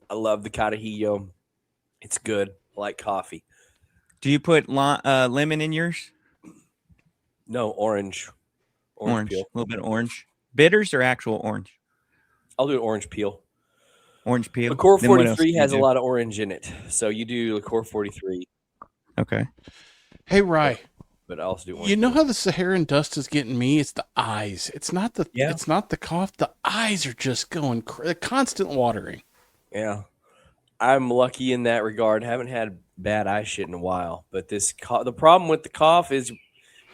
I love the Carajillo. It's good. I like coffee. Do you put lemon in yours? No, orange. Orange peel. A little bit of orange. Bitters or actual orange? I'll do orange peel. Orange peel. Liqueur 43 has a lot of orange in it, so you do Liqueur 43. Okay. Hey, Rye. But I also do orange. You know how the Saharan dust is getting me? It's the eyes. It's not the. Yeah. It's not the cough. The eyes are just going constant watering. Yeah, I'm lucky in that regard. Haven't had bad eye shit in a while. But the problem with the cough is,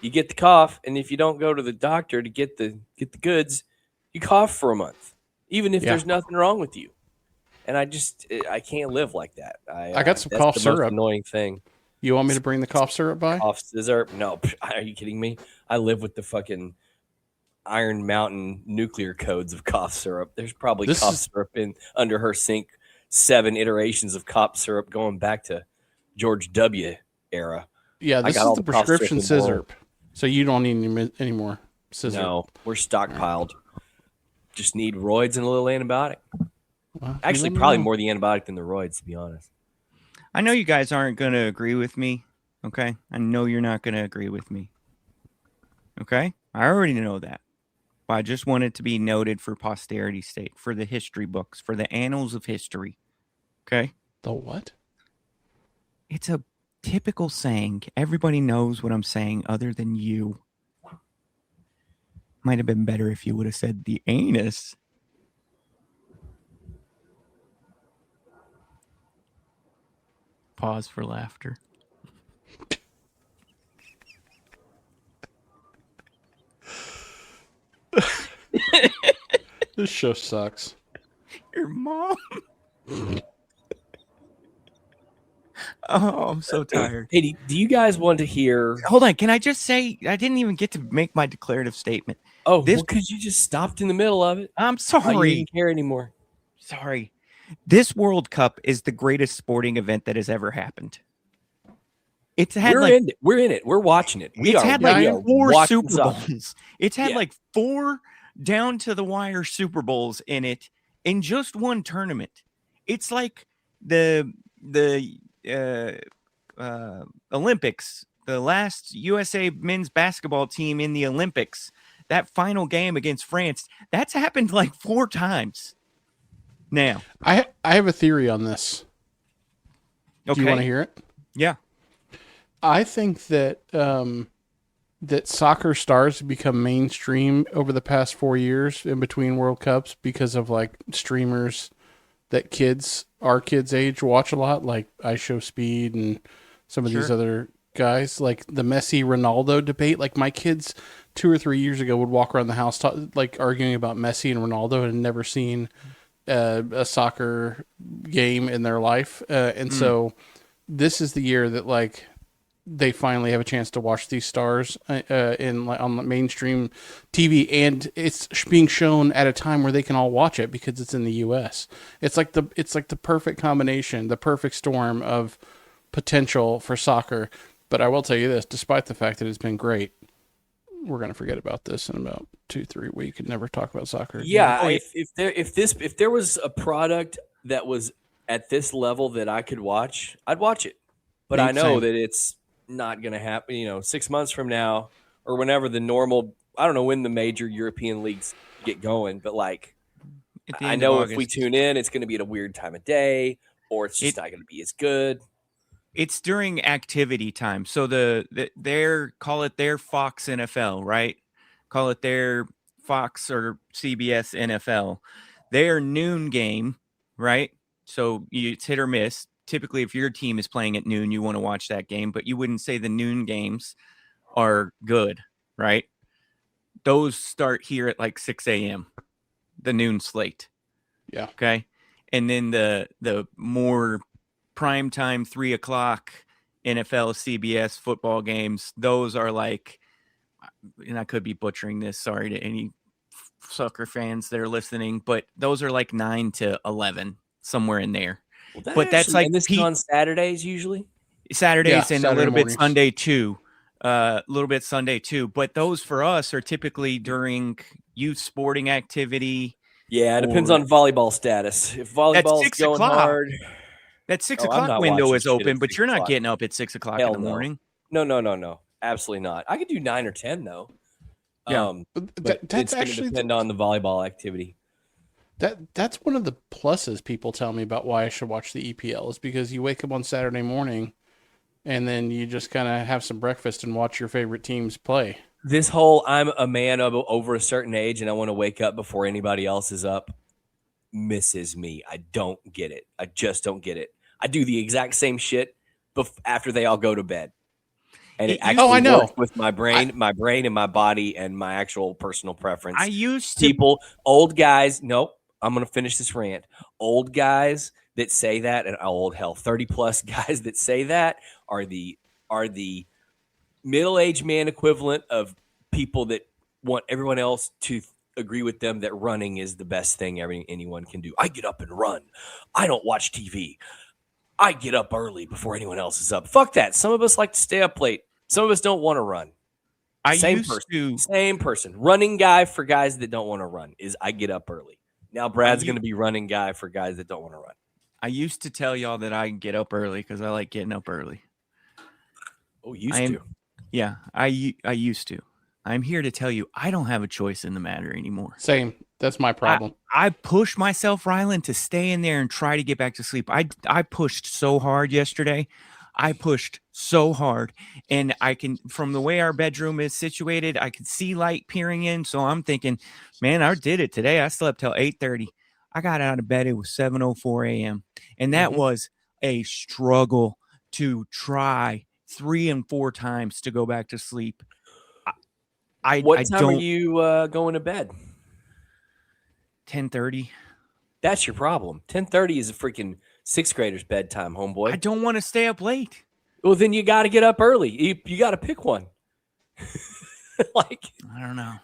you get the cough, and if you don't go to the doctor to get the goods, you cough for a month, even if there's nothing wrong with you. And I can't live like that. I got some that's cough the syrup. Most annoying thing. You want me to bring the cough syrup by? Cough syrup? No, are you kidding me? I live with the fucking Iron Mountain nuclear codes of cough syrup. There's probably syrup in under her sink. 7 iterations of cough syrup going back to George W. era. Yeah, this is the prescription scissor. So you don't need any more scissor. No, we're stockpiled. Just need roids and a little antibiotic. Well, actually, probably more the antibiotic than the roids, to be honest. I know you guys aren't going to agree with me. Okay. I know you're not going to agree with me. Okay. I already know that. But I just want it to be noted for posterity's sake, for the history books, for the annals of history. Okay. The what? It's a typical saying. Everybody knows what I'm saying other than you. Might have been better if you would have said the anus. Pause for laughter. This show sucks. Your mom. Oh, I'm so tired. Hey, do you guys want to hear? Hold on. Can I just say I didn't even get to make my declarative statement? Oh, because you just stopped in the middle of it. I'm sorry. You didn't care anymore. Sorry. This World Cup is the greatest sporting event that has ever happened. It's had We're in it. We're watching it. It's had like 4 Super Bowls. It's had like 4 down to the wire Super Bowls in it in just one tournament. It's like the Olympics, the last USA men's basketball team in the Olympics, that final game against France, that's happened like 4 times. Now, I have a theory on this. Okay. Do you want to hear it? Yeah. I think that that soccer stars have become mainstream over the past 4 years in between World Cups because of like streamers that our kids age watch a lot, like I Show Speed and some of these other guys, like the Messi Ronaldo debate. Like my kids 2 or 3 years ago would walk around the house like arguing about Messi and Ronaldo and had never seen a soccer game in their life. And so this is the year that like they finally have a chance to watch these stars on the mainstream TV, and it's being shown at a time where they can all watch it because it's in the U.S. It's like the perfect combination, the perfect storm of potential for soccer. But I will tell you this: despite the fact that it's been great, we're gonna forget about this in about 2-3 weeks and never talk about soccer again. Yeah, if there was a product that was at this level that I could watch, I'd watch it. But I know that it's not going to happen, 6 months from now or whenever the normal, I don't know when the major European leagues get going, but like, I know if we tune in, it's going to be at a weird time of day or it's just not going to be as good. It's during activity time. So call it their Fox NFL, right? Call it their Fox or CBS NFL. Their noon game, right? So it's hit or miss. Typically, if your team is playing at noon, you want to watch that game, but you wouldn't say the noon games are good, right? Those start here at like 6 a.m., the noon slate. Yeah. Okay. And then the more primetime 3 o'clock NFL, CBS football games, those are like, and I could be butchering this, sorry to any soccer fans that are listening, but those are like 9 to 11, somewhere in there. Well, that But that's actually- like and this is on Saturdays usually. Saturdays Yeah, and Saturday a little mornings. bit Sunday too. A little bit Sunday too. But those for us are typically during youth sporting activity. Yeah, it depends Or- on volleyball status. If volleyball's 6 going o'clock. hard, That 6 Oh, I'm o'clock not window watching is shit at open, but 6 you're not o'clock. getting up at 6 o'clock in Hell the no. morning. No, absolutely not. I could do 9 or 10 though. Yeah. But That's it's going to actually depend on the volleyball activity. that's one of the pluses people tell me about why I should watch the EPL is because you wake up on Saturday morning and then you just kind of have some breakfast and watch your favorite teams play. This whole I'm a man of over a certain age and I want to wake up before anybody else is up misses me. I don't get it. I just don't get it. I do the exact same shit after they all go to bed. And it actually I know. works with my brain and my body and my actual personal preference. I used to People, old guys, nope, I'm going to finish this rant. Old guys that say that, and old hell, 30 plus guys that say that are the middle-aged man equivalent of people that want everyone else to agree with them that running is the best thing anyone can do. I get up and run. I don't watch TV. I get up early before anyone else is up. Fuck that. Some of us like to stay up late. Some of us don't want to run. Same person. Running guy for guys that don't want to run is I get up early. Now Brad's going to be running guy for guys that don't want to run. I used to tell y'all that I get up early because I like getting up early. Oh, used to. Yeah, I used to. I'm here to tell you I don't have a choice in the matter anymore. Same. That's my problem. I push myself, Rylan, to stay in there and try to get back to sleep. I pushed so hard yesterday. I pushed so hard, and I can, from the way our bedroom is situated, I can see light peering in. So I'm thinking, man, I did it today. I slept till 8:30. I got out of bed. It was 7:04 a.m. And that was a struggle to try 3 and 4 times to go back to sleep. What time are you going to bed? 10:30. That's your problem. 10:30 is a freaking 6th grader's bedtime, homeboy. I don't want to stay up late. Well, then you got to get up early. You got to pick one. Like, I don't know.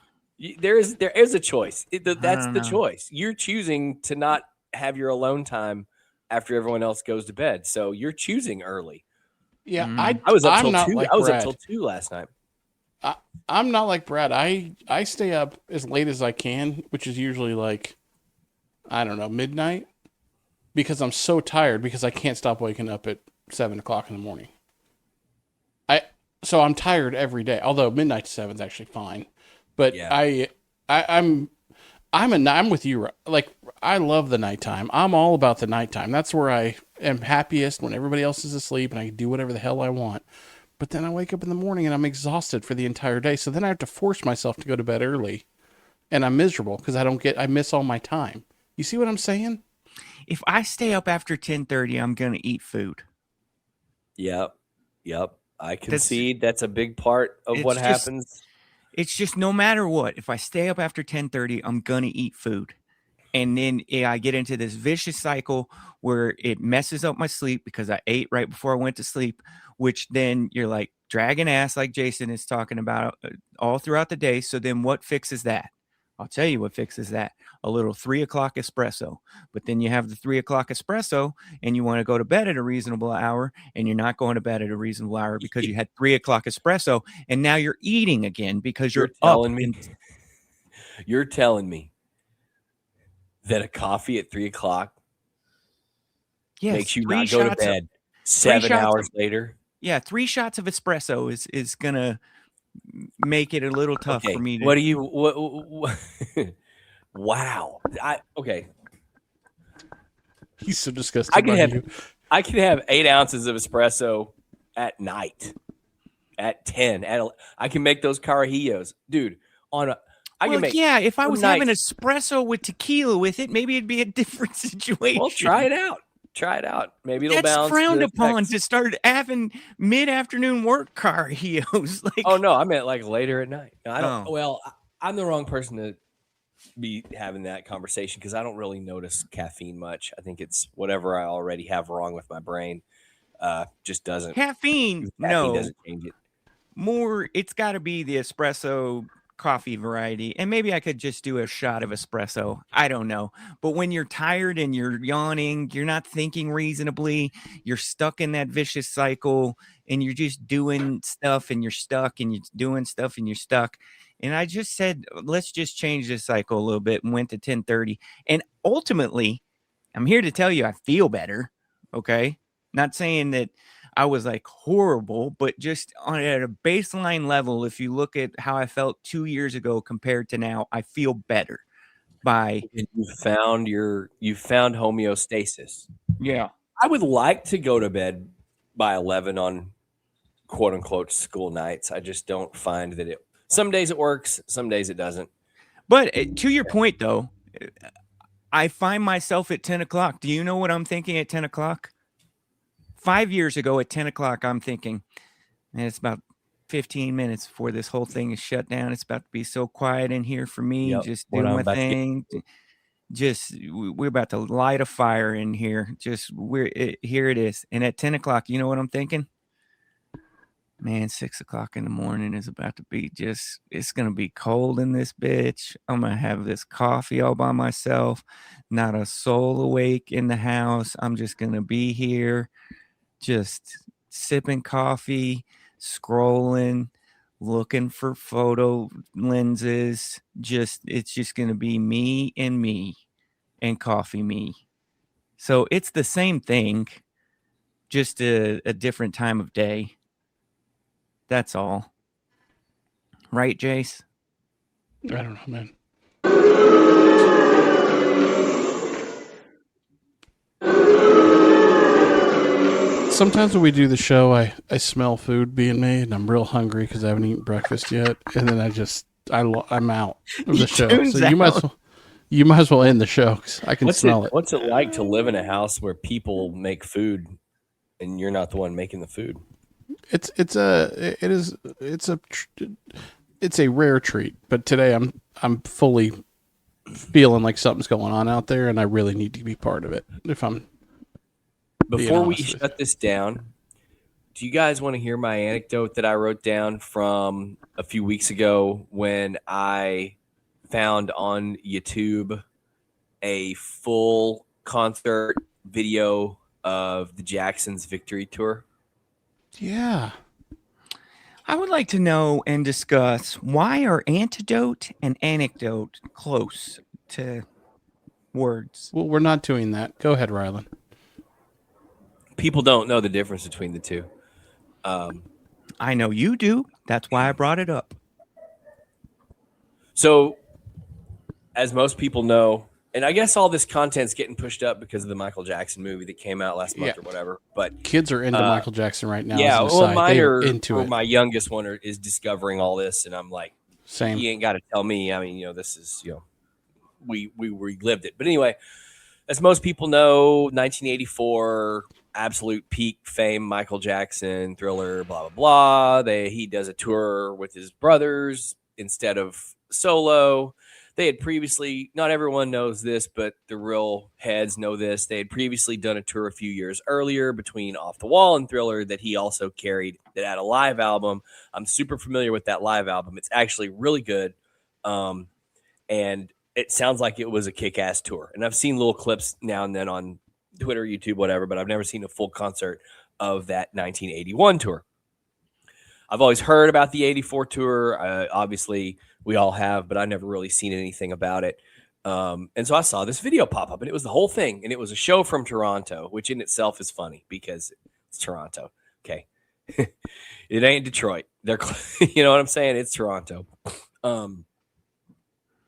There is a choice. That's the choice. You're choosing to not have your alone time after everyone else goes to bed. So you're choosing early. Yeah, I was up till 2. Like I was Brad. up till 2 last night. I'm not like Brad. I stay up as late as I can, which is usually like, I don't know, midnight, because I'm so tired because I can't stop waking up at 7 o'clock in the morning. So I'm tired every day. Although midnight to 7 is actually fine, but yeah. I'm with you. Like, I love the nighttime. I'm all about the nighttime. That's where I am happiest, when everybody else is asleep and I can do whatever the hell I want. But then I wake up in the morning and I'm exhausted for the entire day. So then I have to force myself to go to bed early, and I'm miserable because I miss all my time. You see what I'm saying? If I stay up after 10:30, I'm going to eat food. Yep. I concede that's a big part of what happens. It's just no matter what, if I stay up after 10:30, I'm going to eat food. And then I get into this vicious cycle where it messes up my sleep because I ate right before I went to sleep, which then you're like dragging ass like Jason is talking about all throughout the day. So then what fixes that? I'll tell you what fixes that. A little 3 o'clock espresso. But then you have the 3 o'clock espresso and you want to go to bed at a reasonable hour, and you're not going to bed at a reasonable hour because you had 3 o'clock espresso, and now you're eating again because you're telling me. You're telling me that a coffee at 3 o'clock makes you not go to bed 7 hours later? Yeah, 3 shots of espresso is gonna make it a little tough for me to. What do you? What wow. Okay. He's so disgusted. I can have 8 ounces of espresso at night, at 10. I can make those carajillos, dude. If I was having espresso with tequila with it, maybe it'd be a different situation. Well, try it out. Maybe it'll balance. That's frowned upon to start having mid-afternoon work carajillos. Oh no, I meant like later at night. I don't. Well, I'm the wrong person to be having that conversation because I don't really notice caffeine much. I think it's whatever I already have wrong with my brain. Just doesn't. Caffeine doesn't change it. More, it's got to be the espresso coffee variety, and maybe I could just do a shot of espresso. I don't know. But when you're tired and you're yawning, you're not thinking reasonably, you're stuck in that vicious cycle, and you're just doing stuff and you're stuck and you're doing stuff and you're stuck. And I just said, let's just change this cycle a little bit and went to 10:30. And ultimately, I'm here to tell you I feel better. Okay. Not saying that I was like horrible, but just at a baseline level, if you look at how I felt 2 years ago compared to now, I feel better by And you found homeostasis. yeah. I would like to go to bed by 11 on quote unquote school nights. I just don't find that some days it works, some days it doesn't. But to your point though, I find myself at 10 o'clock. Do you know what I'm thinking at 10 o'clock? 5 years ago at 10 o'clock, I'm thinking, man, it's about 15 minutes before this whole thing is shut down. It's about to be so quiet in here for me, Yep. just What doing I'm my about to get- thing. We're about to light a fire in here. Here it is. And at 10 o'clock, you know what I'm thinking? Man, 6 o'clock in the morning is about to be it's going to be cold in this bitch. I'm going to have this coffee all by myself. Not a soul awake in the house. I'm just going to be here, just sipping coffee, scrolling, looking for photo lenses. It's just going to be me and coffee me. So it's the same thing, just a different time of day. That's all. Right, Jace? I don't know, man. Sometimes when we do the show, I smell food being made, and I'm real hungry because I haven't eaten breakfast yet, and then I'm out of the show. So you might as well end the show because I can smell it. What's it like to live in a house where people make food and you're not the one making the food? It's a rare treat, but today I'm fully feeling like something's going on out there, and I really need to be part of it. Before we shut this down, do you guys want to hear my anecdote that I wrote down from a few weeks ago when I found on YouTube a full concert video of the Jackson's Victory Tour? Yeah. I would like to know and discuss, why are antidote and anecdote close to words? Well, we're not doing that. Go ahead, Rylan. People don't know the difference between the two. I know you do. That's why I brought it up. So, as most people know, and I guess all this content's getting pushed up because of the Michael Jackson movie that came out last month or whatever. But kids are into Michael Jackson right now. Yeah, well, mine are into it. My youngest one is discovering all this, and I'm like, same. He ain't got to tell me. I mean, this is we relived it. But anyway, as most people know, 1984. Absolute peak fame, Michael Jackson, Thriller, blah, blah, blah. He does a tour with his brothers instead of solo. They had previously, not everyone knows this, but the real heads know this. They had previously done a tour a few years earlier between Off the Wall and Thriller that he also carried, that had a live album. I'm super familiar with that live album. It's actually really good. And it sounds like it was a kick-ass tour. And I've seen little clips now and then on Twitter, YouTube, whatever, but I've never seen a full concert of that 1981 tour. I've always heard about the 84 tour. Obviously, we all have, but I've never really seen anything about it. And so I saw this video pop up, and it was the whole thing. And it was a show from Toronto, which in itself is funny because it's Toronto. Okay. It ain't Detroit. You know what I'm saying? It's Toronto.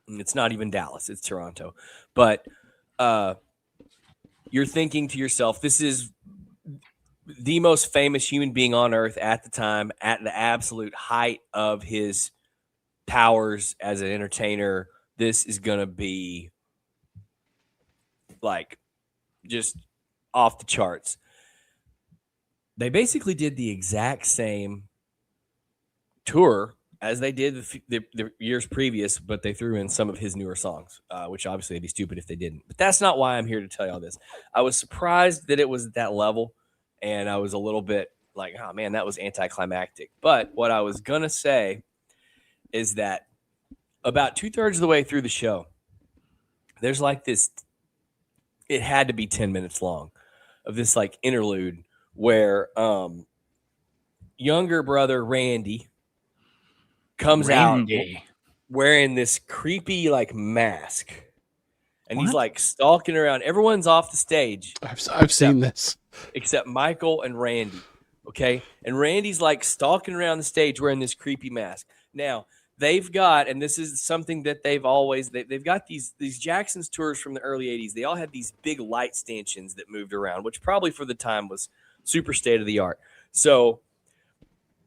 It's not even Dallas. It's Toronto. But you're thinking to yourself, this is the most famous human being on earth at the time, at the absolute height of his powers as an entertainer. This is going to be like just off the charts. They basically did the exact same tour as they did the years previous, but they threw in some of his newer songs, which obviously they'd be stupid if they didn't. But that's not why I'm here to tell you all this. I was surprised that it was at that level, and I was a little bit like, oh, man, that was anticlimactic. But what I was going to say is that About 2/3 of the way through the show, there's like this. It had to be 10 minutes long of this like interlude where younger brother Randy comes out wearing this creepy like mask, and he's like stalking around. Everyone's off the stage. I've seen this, except Michael and Randy. Okay, and Randy's like stalking around the stage wearing this creepy mask. Now they've got, and this is something that they've got these Jackson's tours from the early '80s. They all had these big light stanchions that moved around, which probably for the time was super state of the art. So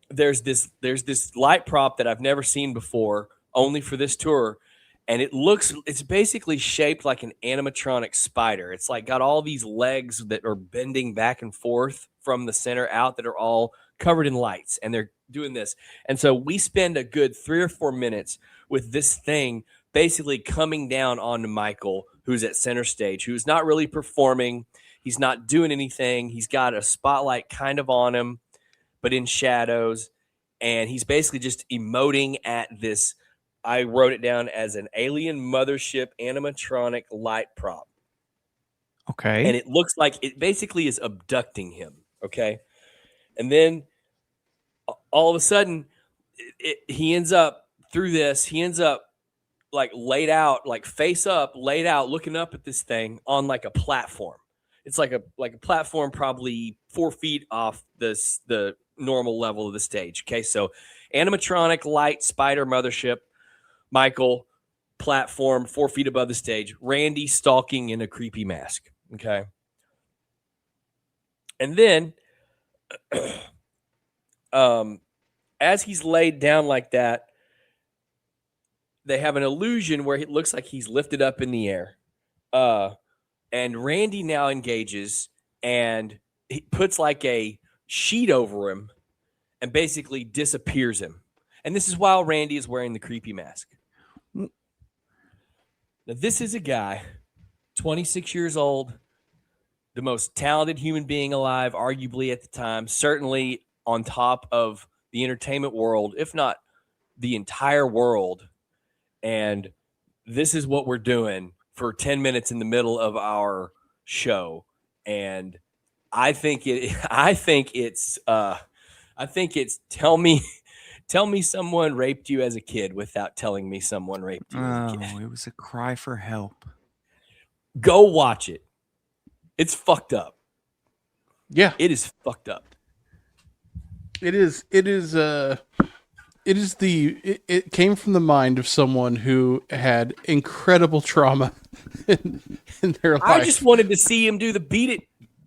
there's this light prop that I've never seen before, only for this tour. And it's basically shaped like an animatronic spider. It's like got all these legs that are bending back and forth from the center out that are all covered in lights. And they're doing this. And so we spend a good 3 or 4 minutes with this thing basically coming down onto Michael, who's at center stage, who's not really performing. He's not doing anything. He's got a spotlight kind of on him, but in shadows. And he's basically just emoting at this. I wrote it down as an alien mothership animatronic light prop. Okay. And it looks like it basically is abducting him. Okay. And then all of a sudden, he ends up like laid out, like face up, laid out, looking up at this thing on like a platform. It's like a platform probably 4 feet off the normal level of the stage. Okay. So animatronic light spider mothership, Michael, platform 4 feet above the stage, Randy stalking in a creepy mask. Okay. And then as he's laid down like that, they have an illusion where it looks like he's lifted up in the air. And Randy now engages and he puts like a sheet over him and basically disappears him. And this is while Randy is wearing the creepy mask. Now, this is a guy, 26 years old, the most talented human being alive, arguably at the time, certainly on top of the entertainment world, if not the entire world. And this is what we're doing for 10 minutes in the middle of our show. And I think it's tell me someone raped you as a kid without telling me someone raped you as a kid. It was a cry for help. Go watch it. It's fucked up. Yeah, it is fucked up. It came from the mind of someone who had incredible trauma in their life. I just wanted to see him do the Beat It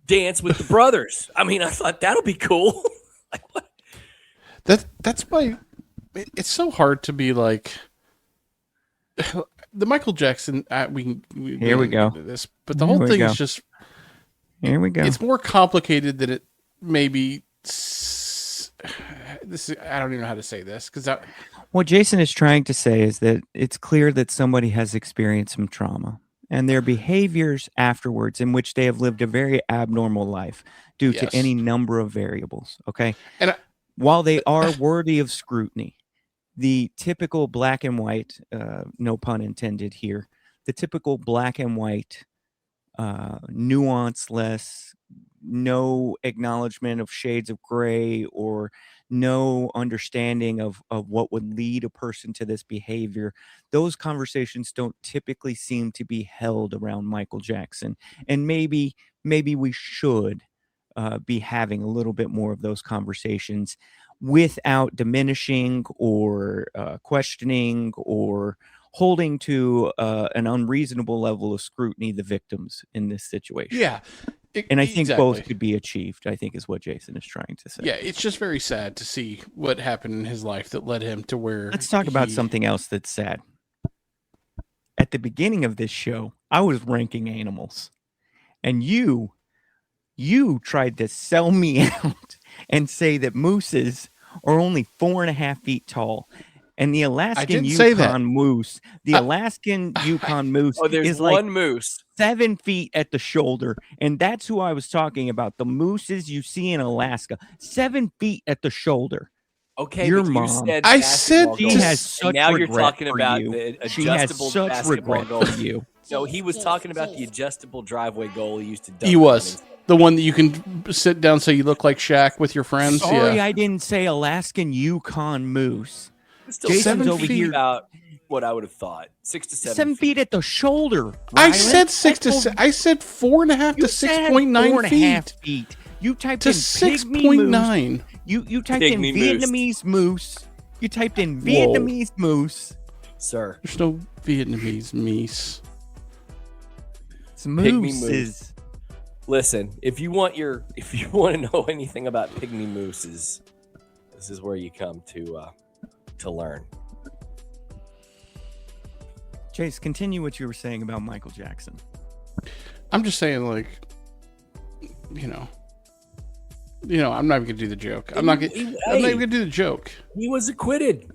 dance with the brothers. I mean, I thought that'll be cool. Like, what? That's my. It's so hard to be like the Michael Jackson. Here we go. This, but the whole thing is just. Here we go. It's more complicated than it maybe. I don't even know how to say this because what Jason is trying to say is that it's clear that somebody has experienced some trauma and their behaviors afterwards in which they have lived a very abnormal life due to any number of variables. Okay. And while they are worthy of scrutiny, the typical black and white, no pun intended here, the typical black and white, nuanceless, no acknowledgement of shades of gray or no understanding of what would lead a person to this behavior. Those conversations don't typically seem to be held around Michael Jackson. And maybe we should be having a little bit more of those conversations without diminishing or questioning or holding to an unreasonable level of scrutiny the victims in this situation. Yeah. And I think both could be achieved, I think is what Jason is trying to say. Yeah, it's just very sad to see what happened in his life that led him to where. Let's talk about something else that's sad. At the beginning of this show, I was ranking animals. And you tried to sell me out and say that mooses are only 4.5 feet tall. And the Alaskan Yukon moose, Yukon moose is one moose 7 feet at the shoulder. And that's who I was talking about. The mooses you see in Alaska, 7 feet at the shoulder. Okay, Your but mom. you said I basketball said She goal. has such And now you're regret talking for about you. the She has adjustable such basketball regret goal. for you. No, he was talking about the adjustable driveway goal he used to dunk. He was the one that you can sit down so you look like Shaq with your friends. Sorry, yeah. I didn't say Alaskan Yukon moose. Still Jason's 7 over feet. here. About what I would have thought. 6 to 7 7 feet at the shoulder. I Rylan. said 6 to told- 6. I said 4.5 to You said 6.9 4.5 feet. feet. You typed To in pygmy moose. 6.9. You typed in Pygmy moose. Vietnamese moose. You typed in Whoa. Vietnamese moose. Sir. There's no Vietnamese meese. It's Pygmy mooses. Listen, if you want to know anything about pygmy mooses, this is where you come to learn. Chase, continue what you were saying about Michael Jackson. I'm just saying, like, you know, I'm not even gonna do the joke. I'm not even gonna do the joke. He was acquitted.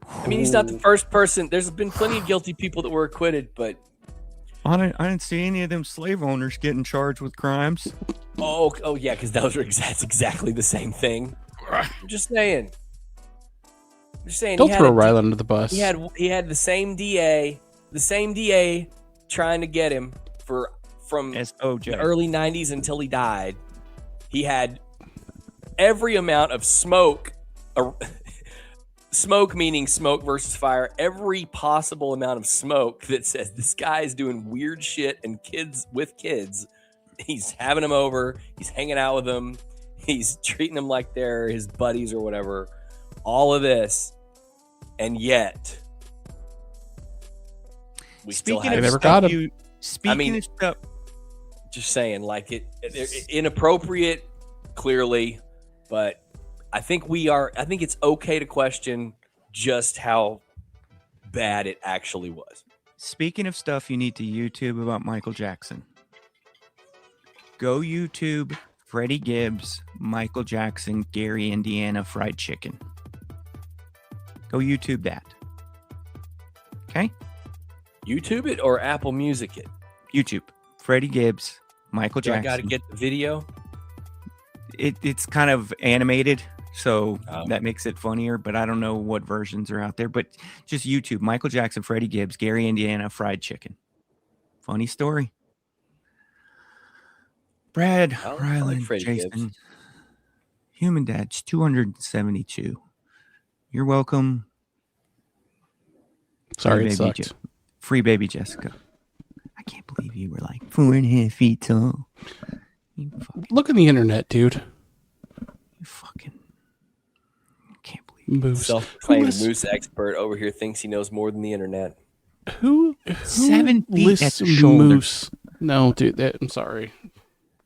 I mean, he's not the first person. There's been plenty of guilty people that were acquitted, but I didn't see any of them slave owners getting charged with crimes. oh yeah, because that's exactly the same thing. I'm just saying. Don't throw Rylan under the bus. He had the same DA trying to get him from SOJ. the early 90s until he died. He had every amount of smoke, smoke meaning smoke versus fire, every possible amount of smoke that says this guy is doing weird shit and kids. He's having them over. He's hanging out with them. He's treating them like they're his buddies or whatever. All of this, and yet we still have. They never got him. Speaking of stuff, just saying, like it inappropriate, clearly, but I think it's okay to question just how bad it actually was. Speaking of stuff you need to YouTube about Michael Jackson, go YouTube Freddie Gibbs, Michael Jackson, Gary, Indiana fried chicken. Go YouTube that. Okay? YouTube it or Apple Music it? YouTube. Freddie Gibbs, Michael Jackson. I got to get the video. It's kind of animated, so that makes it funnier, but I don't know what versions are out there. But just YouTube, Michael Jackson, Freddie Gibbs, Gary, Indiana, fried chicken. Funny story. Brad, Rylan, Jason. Gibbs. Human Dad's 272. You're welcome. Sorry, Free it baby sucked. Free baby Jessica. I can't believe you were like 4.5 feet tall. Look on the internet, dude. You fucking can't believe Moose. Self-proclaimed moose expert over here thinks he knows more than the internet. Who 7 feet at lists the shoulder. moose? No, dude. I'm sorry.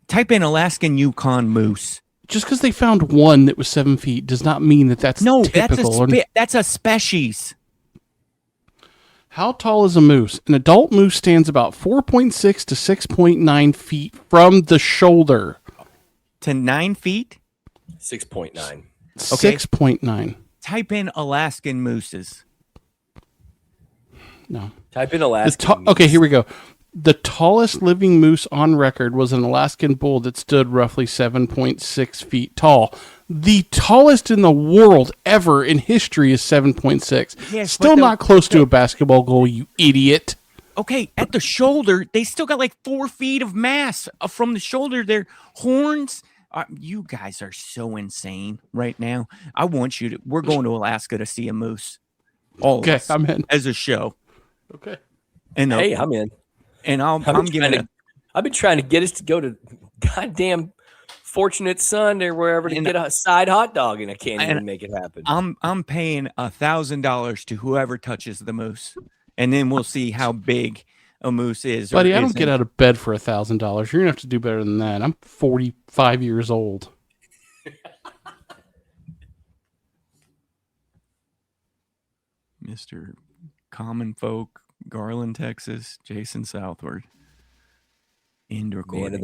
Type in Alaskan Yukon moose. Just because they found one that was 7 feet does not mean that's typical. That's a species. How tall is a moose? An adult moose stands about 4.6 to 6.9 feet from the shoulder. To 9 feet? 6.9. 6.9. Type in Alaskan mooses. No. Type in Alaska. Okay, here we go. The tallest living moose on record was an Alaskan bull that stood roughly 7.6 feet tall. The tallest in the world ever in history is 7.6. Yes, still not close to a basketball goal, you idiot. Okay, at the shoulder, they still got like 4 feet of mass from the shoulder. Their horns. You guys are so insane right now. I want you to. We're going to Alaska to see a moose. All of us, I'm in. As a show. Okay. And hey, I'm in. And I'm giving. I've been trying to get us to go to goddamn Fortunate Son or wherever to get a side hot dog, and I can't even make it happen. I'm paying $1,000 to whoever touches the moose, and then we'll see how big a moose is. Buddy, I don't get out of bed for $1,000. You're gonna have to do better than that. I'm 45 years old. Mr. Common Folk, Garland, Texas, Jason Southward. End recording.